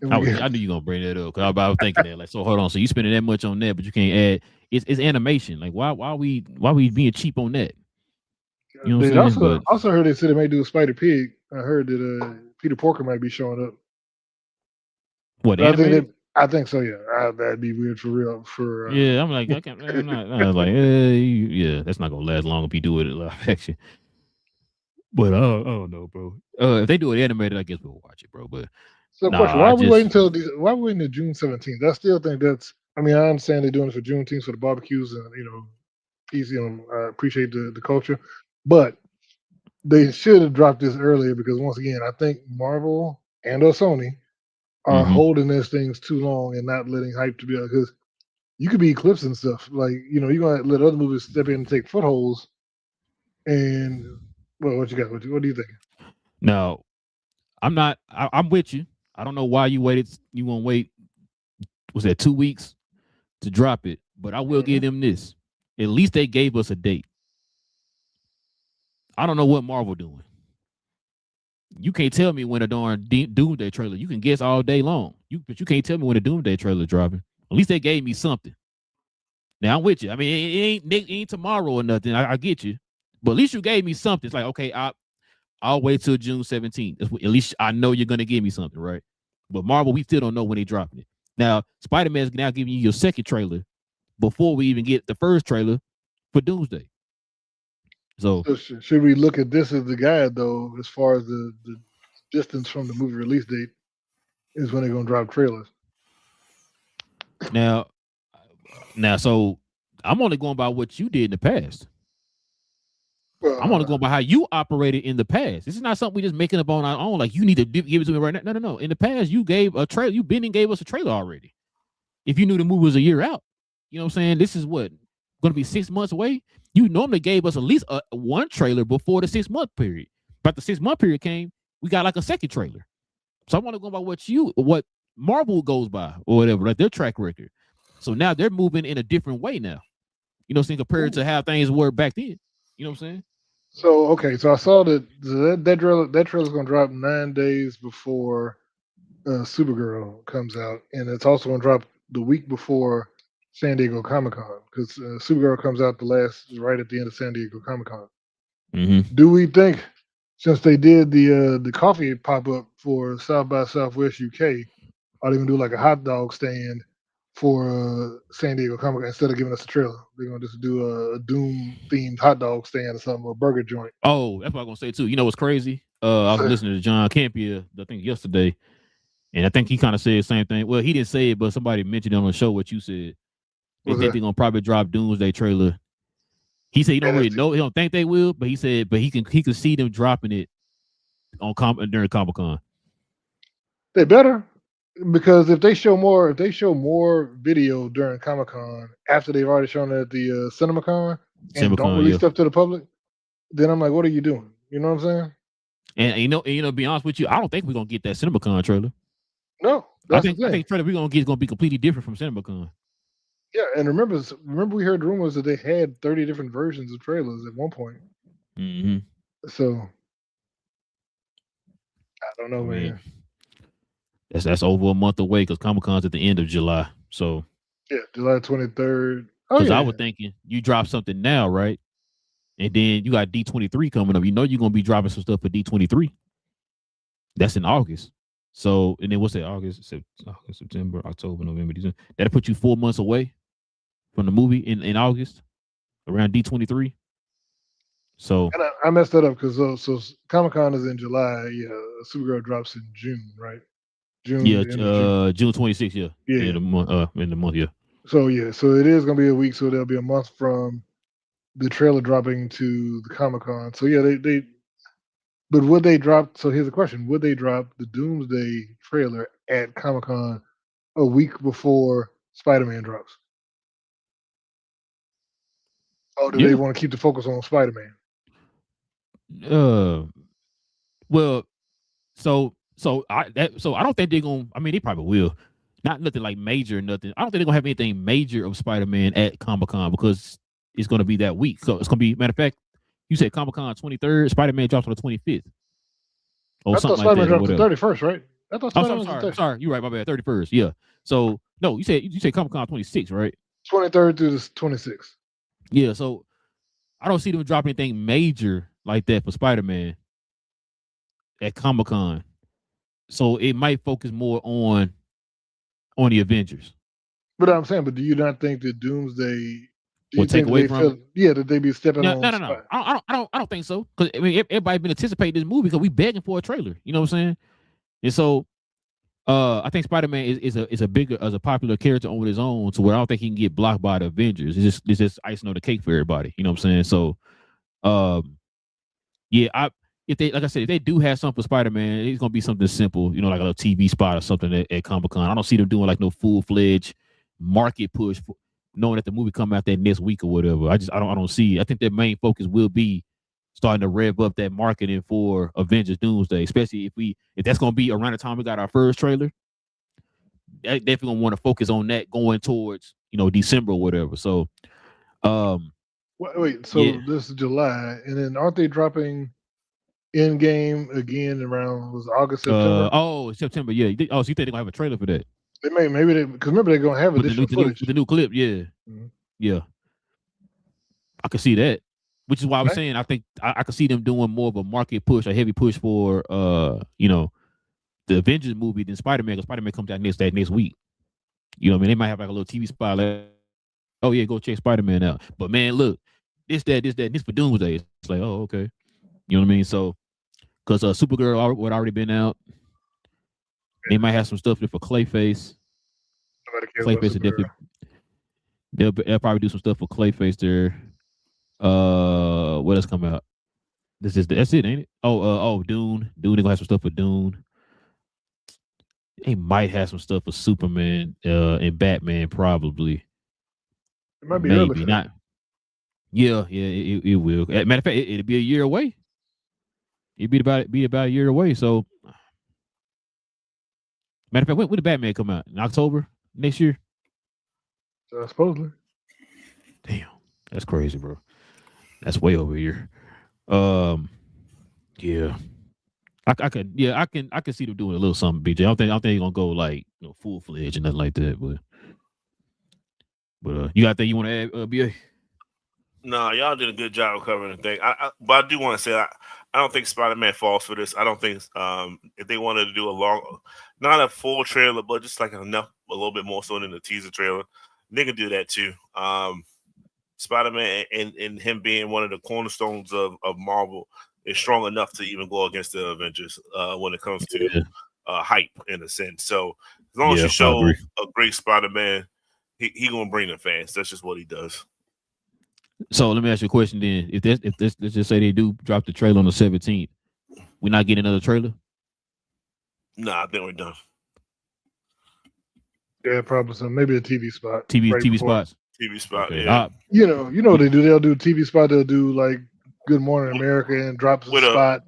I knew you were gonna bring that up because I was thinking that. Like, so hold on. So you spending that much on that, but you can't add. It's animation. Like, why we being cheap on that? You know what I'm saying? Also heard they said they may do a Spider Pig. I heard that Peter Porker might be showing up. What? I think so. Yeah, that'd be weird for real. Yeah, I'm like, I'm not. I was like, yeah, that's not gonna last long if you do it in live action. But I don't know, bro. If they do it animated, I guess we'll watch it, bro. But so, question: why are we waiting until June 17th? I still think that's. I mean, I understand they're doing it for Juneteenth for the barbecues and peace. I appreciate the culture, but they should have dropped this earlier because once again, I think Marvel and/or Sony are holding these things too long and not letting hype to be because you could be eclipsing stuff. Like, you're gonna let other movies step in and take footholds. And what you got? What do you think? No, I'm not. I'm with you. I don't know why you waited. You won't wait. Was that 2 weeks to drop it? But I will give them this. At least they gave us a date. I don't know what Marvel doing. You can't tell me when a darn Doomsday trailer. You can guess all day long. But you can't tell me when a Doomsday trailer dropping. At least they gave me something. Now I'm with you. I mean, it ain't tomorrow or nothing. I get you, but at least you gave me something. It's like, okay, I'll wait till June 17th. At least I know you're gonna give me something, right? But Marvel, we still don't know when they dropping it. Now Spider-Man's now giving you your second trailer before we even get the first trailer for Doomsday. So should we look at this as the guide, though, as far as the distance from the movie release date is when they're going to drop trailers? Now, so I'm only going by what you did in the past. I'm only going by how you operated in the past. This is not something we just making up on our own. Like, you need to give it to me right now. No. In the past, you gave a trailer. You been and gave us a trailer already. If you knew the movie was a year out, you know what I'm saying? This is what going to be 6 months away. You normally gave us at least one trailer before the 6 month period. But the 6 month period came, we got like a second trailer. So I want to go by what Marvel goes by or whatever, like their track record. So now they're moving in a different way now. You know what I'm saying? Compared to how things were back then. You know what I'm saying? So okay, so I saw that trailer's gonna drop 9 days before Supergirl comes out, and it's also gonna drop the week before San Diego Comic Con because Supergirl comes out the last right at the end of San Diego Comic Con. Mm-hmm. Do we think, since they did the coffee pop up for South by Southwest UK, are they gonna do like a hot dog stand for San Diego Comic Con instead of giving us a trailer? They're gonna just do a Doom themed hot dog stand or something, or a burger joint. Oh, that's what I'm gonna say too. You know what's crazy? I was listening to John Campia, I think yesterday, and I think he kind of said the same thing. Well, he didn't say it, but somebody mentioned it on the show what you said. They What's think that? they're gonna probably drop Doomsday trailer. He said he don't really NFT. know. He don't think they will, but he said, but he can see them dropping it on during Comic Con. They better, because if they show more video during Comic Con after they've already shown it at the CinemaCon and don't CinemaCon, release yeah. stuff to the public, then I'm like, what are you doing? You know what I'm saying? And to be honest with you, I don't think we're gonna get that CinemaCon trailer. No, I that's the think thing. the trailer we're gonna get is gonna be completely different from CinemaCon. Yeah, and remember we heard rumors that they had 30 different versions of trailers at one point. Mm-hmm. So I don't know, I mean, man. that's over a month away because Comic Con's at the end of July. So, Yeah, July 23rd. Oh because I yeah, was thinking you drop something now, right? And then you got D23 coming up. You know you're gonna be dropping some stuff for D23. That's in August. So, and then what's that? August, September, October, November, December. That'll put you 4 months away from the movie in August around D23. So, and I messed that up because so Comic Con is in July. Yeah, Supergirl drops in June, right? June, yeah, the end of June. June 26th, yeah. Yeah. In the month, yeah. So yeah, so it is gonna be a week. So there'll be a month from the trailer dropping to the Comic Con. So yeah, they. But would they drop? So here's the question: would they drop the Doomsday trailer at Comic Con a week before Spider-Man drops? Or do they Yeah. want to keep the focus on Spider-Man? Well, so I don't think they're gonna. I mean, they probably will. Not nothing like major, nothing. I don't think they're gonna have anything major of Spider-Man at Comic Con because it's gonna be that week. So it's gonna be. Matter of fact, you said Comic Con 23rd. Spider-Man drops on the 25th or I thought something like Spider-Man that or dropped the whatever. 31st, right? I thought Oh, Spider-Man was the I'm sorry. You're right. My bad. 31st. Yeah. So no, you said Comic Con 26, right? 23rd through the 26th. Yeah. So I don't see them dropping anything major like that for Spider-Man at Comic Con. So it might focus more on the Avengers. But I'm saying, but do you not think that Doomsday? Do What you take think that away they from it? feel? Yeah, that they be stepping No, on no, no, no. I don't think so. Because I mean, everybody been anticipating this movie because we begging for a trailer. You know what I'm saying? And so, I think Spider Man is a bigger as a popular character on his own, to where I don't think he can get blocked by the Avengers. It's just icing on the cake for everybody. You know what I'm saying? So, um, yeah, if they like I said, if they do have something for Spider Man, it's gonna be something simple. You know, like a little TV spot or something at Comic Con. I don't see them doing like no full fledged market push for, knowing that the movie come out that next week or whatever. I don't see. I think their main focus will be starting to rev up that marketing for Avengers Doomsday, especially if that's gonna be around the time we got our first trailer. They definitely gonna want to focus on that going towards December or whatever. So Wait, so yeah. this is July, and then aren't they dropping Endgame again around was it August, September? September, yeah. So you think they're gonna have a trailer for that? They may maybe they because remember they're gonna have With additional footage. the new clip, yeah. Mhm. Yeah. I could see that. Which is why I was Right? saying I think I could see them doing more of a market push, a heavy push for the Avengers movie than Spider-Man, because Spider-Man comes out that next week. You know what I mean? They might have like a little TV spot like, oh yeah, go check Spider-Man out. But man, look, this for Doomsday. It's like, oh, okay. You know what I mean? So because Supergirl would already been out. They might have some stuff there for Clayface. Nobody cares about Clayface will Supergirl. definitely they'll probably do some stuff for Clayface there. What else come out? That's it, ain't it? Dune. Dune, they gonna have some stuff for Dune. They might have some stuff for Superman, and Batman, probably. It might be early Maybe for not. that. Yeah, it will. Matter of fact, it'll be a year away. It'd be about a year away. So, matter of fact, when did Batman come out? In October next year? Supposedly. Damn, that's crazy, bro. That's way over here. Yeah. I could, yeah, I can see them doing a little something, BJ. I don't think they're gonna go like full fledged and nothing like that. But you got anything you want to add, BA? No, y'all did a good job of covering the thing. But I do want to say I don't think Spider-Man falls for this. I don't think if they wanted to do a long, not a full trailer, but just like enough, a little bit more so than the teaser trailer, they could do that too. Spider-Man and him being one of the cornerstones of Marvel is strong enough to even go against the Avengers when it comes to Yeah, hype in a sense. So as long as you yeah, I show agree. a great Spider-Man, he gonna bring the fans. That's just what he does. So let me ask you a question then. If this let's just say they do drop the trailer on the 17th, we're not getting another trailer. Nah, I think we're done. Yeah, probably some. Maybe a TV spot right TV before. spots. TV spot, Okay. yeah. You know what they do. They'll do TV spot. They'll do like Good Morning America and drop a With spot.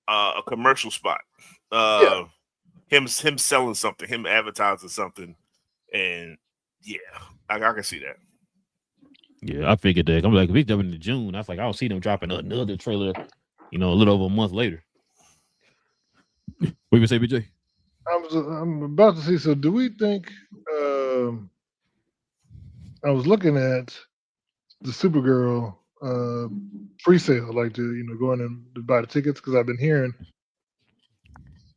A commercial spot. Yeah, Him selling something, him advertising something, and yeah, I can see that. Yeah, I figured that. I'm like, if it's jumping into June, I was like, I don't see them dropping another trailer, a little over a month later. What you say, BJ? I'm about to see. So, do we think? I was looking at the Supergirl pre-sale, like to going and to buy the tickets because I've been hearing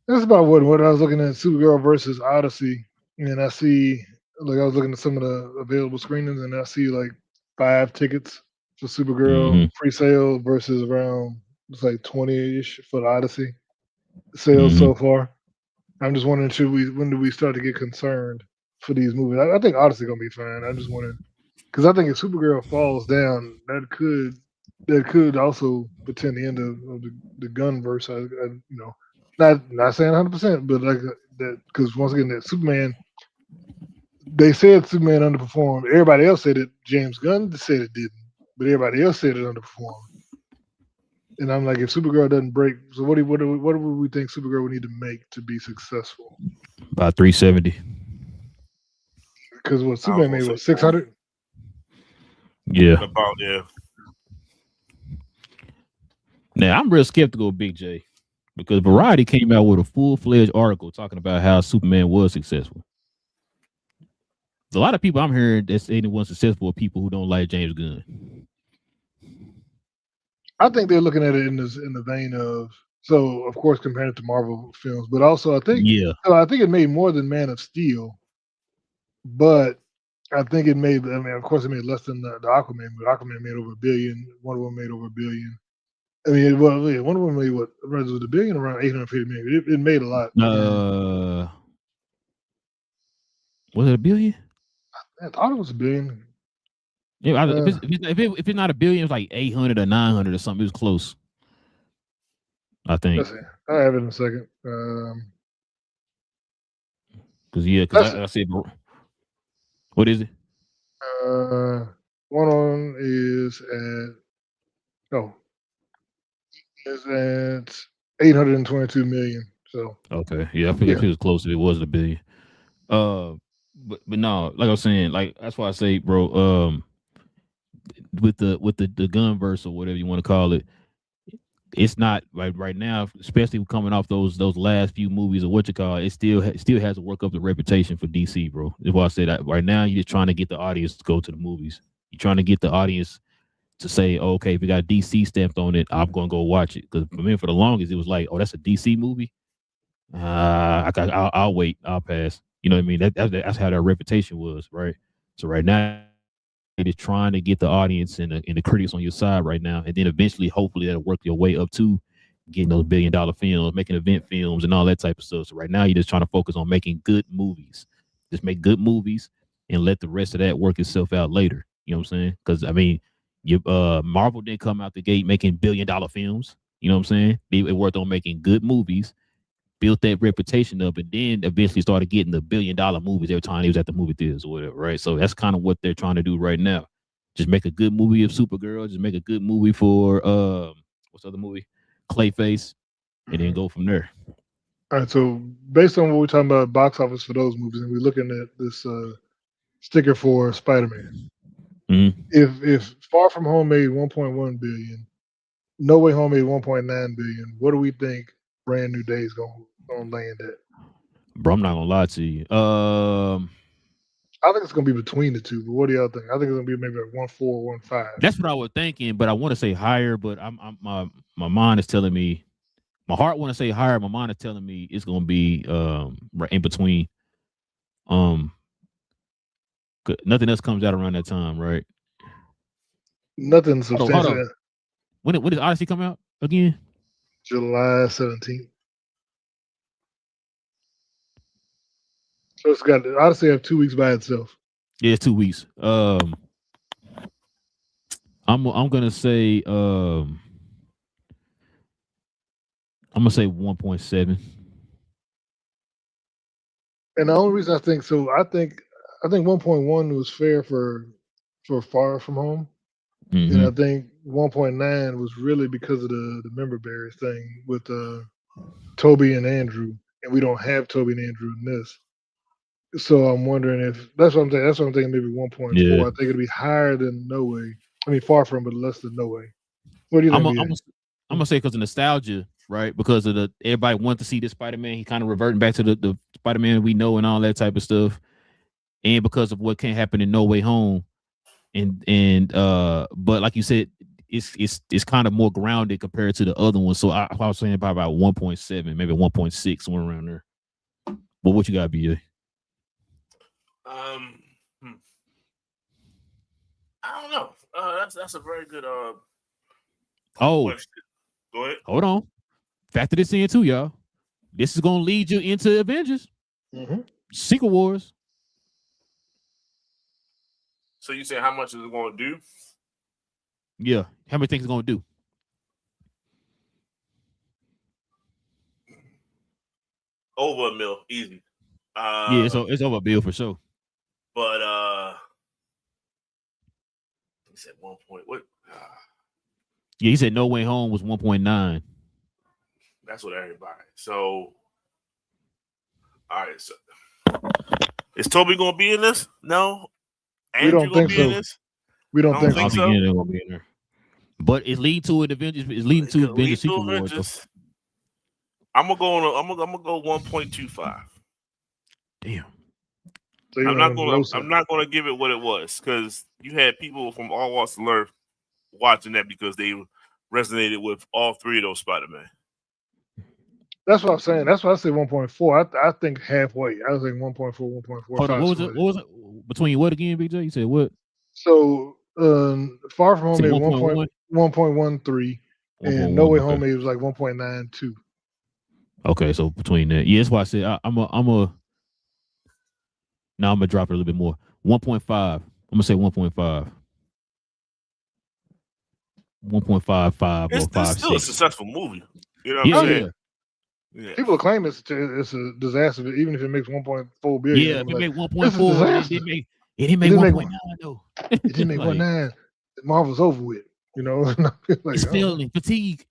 that's about what I was looking at Supergirl versus Odyssey, and I see like I was looking at some of the available screenings, and I see like 5 tickets for Supergirl Mm-hmm. pre-sale versus around it's like 20-ish for the Odyssey sales Mm-hmm. so far. I'm just wondering, when do we start to get concerned for these movies? I think Odyssey gonna be fine. I'm just wondering because I think if Supergirl falls down, that could also portend the end of the gun verse. Not saying 100%, but like that because once again, that Superman, they said Superman underperformed. Everybody else said it. James Gunn said it didn't, but everybody else said it underperformed. And I'm like, if Supergirl doesn't break, so what do we think Supergirl would need to make to be successful? About 370. Because what I was Superman gonna made say was 600. Yeah. about yeah. Now I'm real skeptical of Big J because Variety came out with a full fledged article talking about how Superman was successful. A lot of people I'm hearing that say it was successful are people who don't like James Gunn. I think they're looking at it in the vein of so of course comparing it to Marvel films, but also Yeah. I think it made more than Man of Steel, but I think it made. I mean, of course, it made less than the Aquaman, but Aquaman made over a billion. Wonder Woman made over a billion. I mean, well, yeah, Wonder Woman made what? Was it a billion? Around 850 million. It made a lot. Was it a billion? I thought it was a billion. Yeah, if it's not a billion, it's like 800 or 900 or something. It was close. I think. Let's see. I have it in a second. Because I said, what is it? One on is at 822 million. So Okay, yeah, I figured if it was close, it was a billion. But no, like I was saying, like that's why I say, bro, with the gun verse or whatever you want to call it, it's not like right now, especially coming off those last few movies or what you call it, it still has to work up the reputation for DC, bro. That's why I say that right now you're just trying to get the audience to go to the movies. You're trying to get the audience to say, oh, okay, if we got DC stamped on it, I'm gonna go watch it. Because for me, for the longest, it was like, oh, that's a DC movie. I'll wait. I'll pass. You know what I mean? That's how their reputation was, right? So right now, it is trying to get the audience and the critics on your side right now, and then eventually, hopefully, that'll work your way up to getting those $1 billion films, making event films, and all that type of stuff. So right now, you're just trying to focus on making good movies. Just make good movies and let the rest of that work itself out later. You know what I'm saying? Because I mean, Marvel didn't come out the gate making $1 billion films. You know what I'm saying? They worked on making good movies, built that reputation up, and then eventually started getting the $1 billion movies every time he was at the movie theaters or whatever, right? So that's kind of what they're trying to do right now. Just make a good movie of Supergirl, just make a good movie for what's the other movie? Clayface, and then go from there. all right. So based on what we're talking about box office for those movies, and we're looking at this sticker for Spider-Man. Mm-hmm. If Far From Home made 1.1 billion, No Way Home made 1.9 billion. What do we think Brand New Day is gonna land at? Bro, I'm not gonna lie to you. I think it's gonna be between the two. But what do y'all think? I think it's gonna be maybe like 1.4, 1.5. That's what I was thinking, but I want to say higher, but I'm my mind is telling me, my heart want to say higher, my mind is telling me it's gonna be right in between. Um, nothing else comes out around that time, right? Nothing Hold substantial. on. When does Odyssey come out again? July 17th. So it's got Odyssey have 2 weeks by itself. Yeah, it's 2 weeks. I'm gonna say I'm gonna say 1.7. And the only reason I think so, I think 1.1 was fair for Far From Home, and I Mm-hmm. think 1.9 was really because of the member berries thing with Toby and Andrew, and we don't have Toby and Andrew in this. So I'm wondering if that's what I'm saying. That's what I'm thinking. Maybe 1.4. Yeah. I think it'll be higher than No Way. I mean, Far From, but less than No Way. What do you think, BA? I'm gonna say because of nostalgia, right? Because of the everybody wants to see this Spider-Man. He kind of reverting back to the Spider-Man we know and all that type of stuff, and because of what can't happen in No Way Home, and but like you said, it's kind of more grounded compared to the other one. So I was saying about 1.7, maybe 1.6, somewhere around there. But what you got, BA? Hmm. I don't know. That's a very good question. Go ahead. Hold on. Factor this in too, y'all. This is gonna lead you into Avengers, Secret Wars. So you say how much is it going to do? Yeah, how many things it's gonna do? Over $1 million, easy. Yeah, it's over a bill for sure. But he said 1 point. What? Yeah, he said No Way Home was 1.9. That's what everybody. So, all right. So, is Toby gonna be in this? No. We Andrew don't gonna think be in so. this? We don't I don't think think so. so. They're gonna be in there. But it's leading to an Avengers. It's leading to Avengers Secret Wars. I'm gonna go on. I'm gonna go 1.25. Damn. So I'm not gonna give it what it was because you had people from all walks of life watching that because they resonated with all three of those Spider-Man. That's what I'm saying. That's why I say 1.4. I think halfway. I was saying 1.4, 1.45. Hold on. What was it? Between what again, BJ? You said what? So Far From Home made 1.1? 1.13, and No Way Home made was like 1.92. Okay, so between that, yeah, that's why I said I'm gonna drop it a little bit more. 1.5. I'm gonna say 1.5. 1.55 or 5. It's still a successful movie. You know what I'm saying? Yeah. People claim it's a disaster, but even if it makes 1.4 billion. Yeah, if it made 1.4, it didn't make 1.9 though. It didn't make 1.9. Marvel's over with. You know, like, it's feeling fatigue.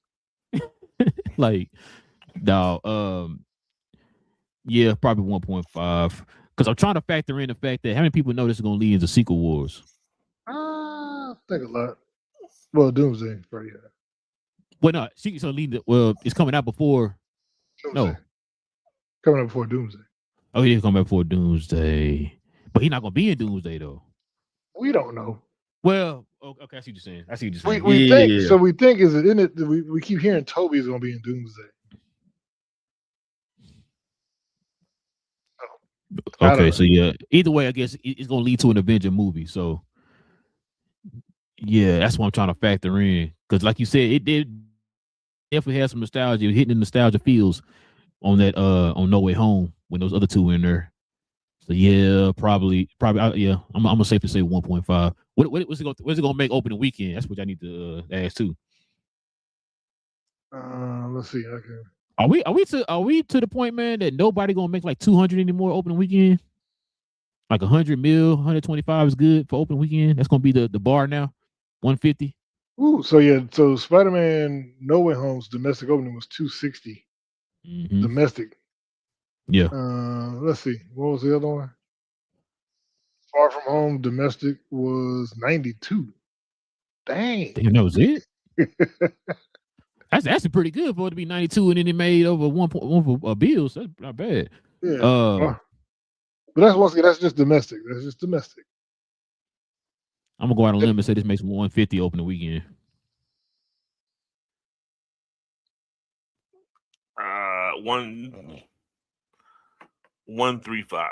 Like, no, yeah, probably 1.5. Because I'm trying to factor in the fact that how many people know this is gonna lead into Secret Wars? I think a lot. Well, Doomsday, probably. Yeah. Well, no, so lead. Well, it's coming out before. Doomsday. No, coming out before Doomsday. Oh, he's coming out before Doomsday, but he's not gonna be in Doomsday though. We don't know. Well, okay, I see what you're saying. We think so. We think is it in it? We keep hearing Toby's gonna be in Doomsday. Okay, so yeah. Either way, I guess it's gonna lead to an Avenger movie. So yeah, that's what I'm trying to factor in. Because like you said, it did definitely have some nostalgia, hitting the nostalgia feels on that on No Way Home when those other two were in there. So yeah, probably yeah. I'm gonna safe to say 1.5. What's it gonna make opening weekend? That's what I need to ask too. Let's see. Okay. Are we to the point, man, that nobody gonna make like 200 anymore opening weekend? Like 100 mil, 125 is good for opening weekend. That's gonna be the bar now. 150. Ooh, so yeah, so Spider-Man No Way Home's domestic opening was 260. Domestic. Yeah. Let's see. What was the other one? Far From Home domestic was 92. Dang. Damn, that was it? That's actually pretty good for it to be 92, and then it made over 1.1 bills. That's not bad. Yeah. But that's just domestic. That's just domestic. I'm gonna go out on a limb and say this makes 150 opening weekend. 135.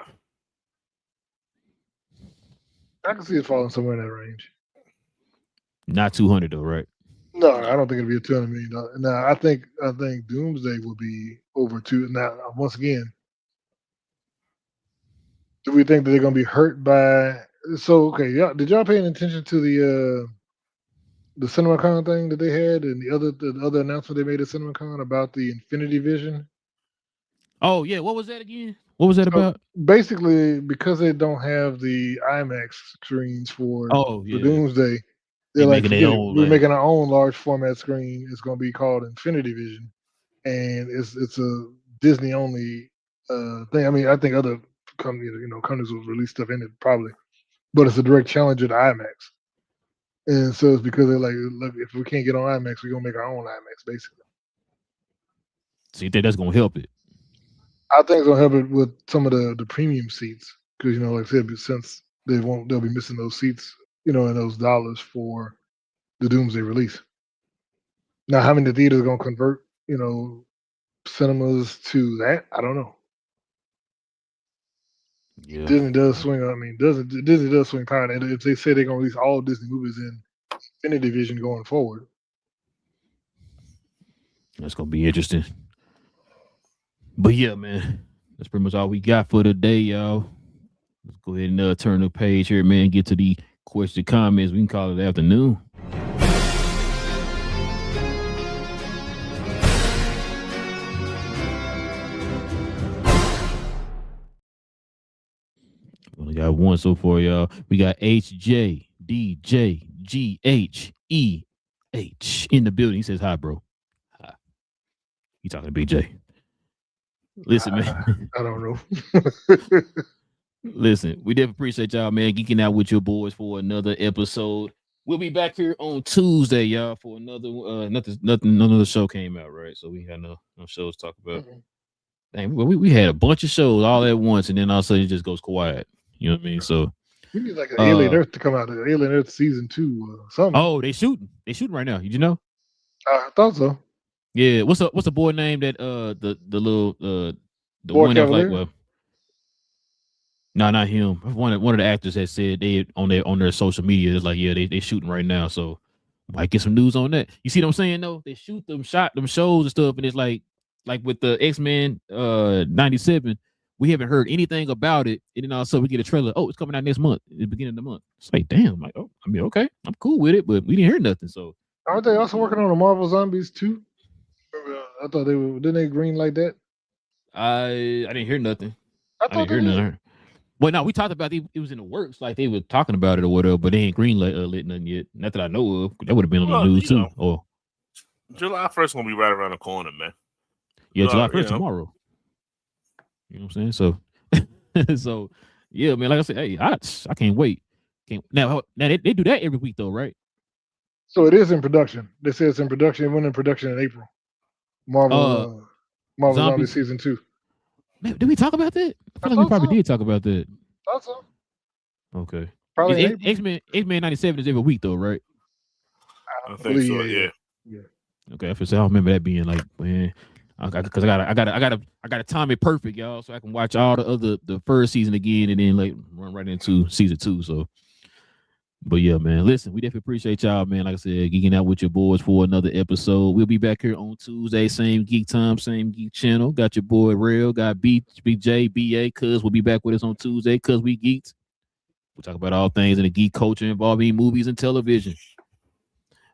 I can see it falling somewhere in that range. Not 200 though, right? No, I don't think it'll be a $200 million. Now, I think Doomsday will be over two. Now, once again, do we think that they're going to be hurt by? So, okay, yeah. Did y'all pay any attention to the CinemaCon thing that they had, and the other announcement they made at CinemaCon about the Infinity Vision? Oh yeah, what was that again? What was that about? Basically, because they don't have the IMAX screens for the Doomsday, they're like, we're making our own large format screen. It's going to be called Infinity Vision, and it's a Disney only thing. I mean, I think other companies will release stuff in it probably, but it's a direct challenger to IMAX. And so it's because they're like, look, if we can't get on IMAX, we're gonna make our own IMAX, basically. So you think that's gonna help it? I think it's gonna help it with some of the premium seats, because like I said, since they'll be missing those seats, and those dollars for the Doomsday release. Now, how many theaters are gonna convert, cinemas to that? I don't know. Yeah. Disney does swing. I mean, Disney does swing power. And if they say they're gonna release all Disney movies in Infinity Vision going forward, that's gonna be interesting. But yeah, man, that's pretty much all we got for today, y'all. Let's go ahead and turn the page here, man. Get to the question comments. We can call it afternoon. Only got one so far, y'all. We got HJDJGHEH in the building. He says, hi, bro. Hi. You talking to BJ? Listen, man. I don't know. Listen, we definitely appreciate y'all, man, geeking out with your boys for another episode. We'll be back here on Tuesday, y'all, for another another show came out, right? So we had no shows to talk about. Dang, we had a bunch of shows all at once, and then all of a sudden it just goes quiet. You know what I mean? So we need like an Alien Earth to come out. Alien Earth season 2 or something. Oh, they shooting right now. Did you know? I thought so. Yeah. What's the boy name that the little the Boy one that was Cavalier? like no, not him. One of the actors had said they on their social media is like, yeah, they shooting right now. So might get some news on that. You see what I'm saying though? They shot them shows and stuff, and it's like with the X-Men 97, we haven't heard anything about it, and then all of a sudden we get a trailer. Oh, it's coming out next month, at the beginning of the month. It's like, damn, like, oh, I mean, okay, I'm cool with it, but we didn't hear nothing. So aren't they also working on the Marvel Zombies too? I thought they were. Didn't they green like that? I didn't hear nothing. I didn't hear nothing. Well, no, we talked about it was in the works, like they were talking about it or whatever, but they ain't green lit nothing yet. Not that I know of. That would have been on the news too. Or July 1st gonna be right around the corner, man. Yeah, July 1st tomorrow. You know what I'm saying? So, so yeah, man. Like I said, hey, I can't wait. Now they do that every week though, right? So it is in production. They say it's in production. It went in production in April. Marvel Zombies season 2. Did we talk about that? I feel like we probably did talk about that. Thought so. Okay. Probably X-Men 97 is every week though, right? I think so. Yeah. Okay, I remember that being like, man, because I gotta time it perfect, y'all, so I can watch all the first season again and then like run right into season 2. So, but yeah, man, listen, we definitely appreciate y'all, man. Like I said, geeking out with your boys for another episode. We'll be back here on Tuesday, same geek time, same geek channel. Got your boy Real, got BJ, BA, Cuz will be back with us on Tuesday, Cuz we geeks. We'll talk about all things in the geek culture involving movies and television.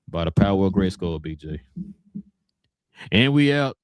By the power of Grayskull, BJ. And we out.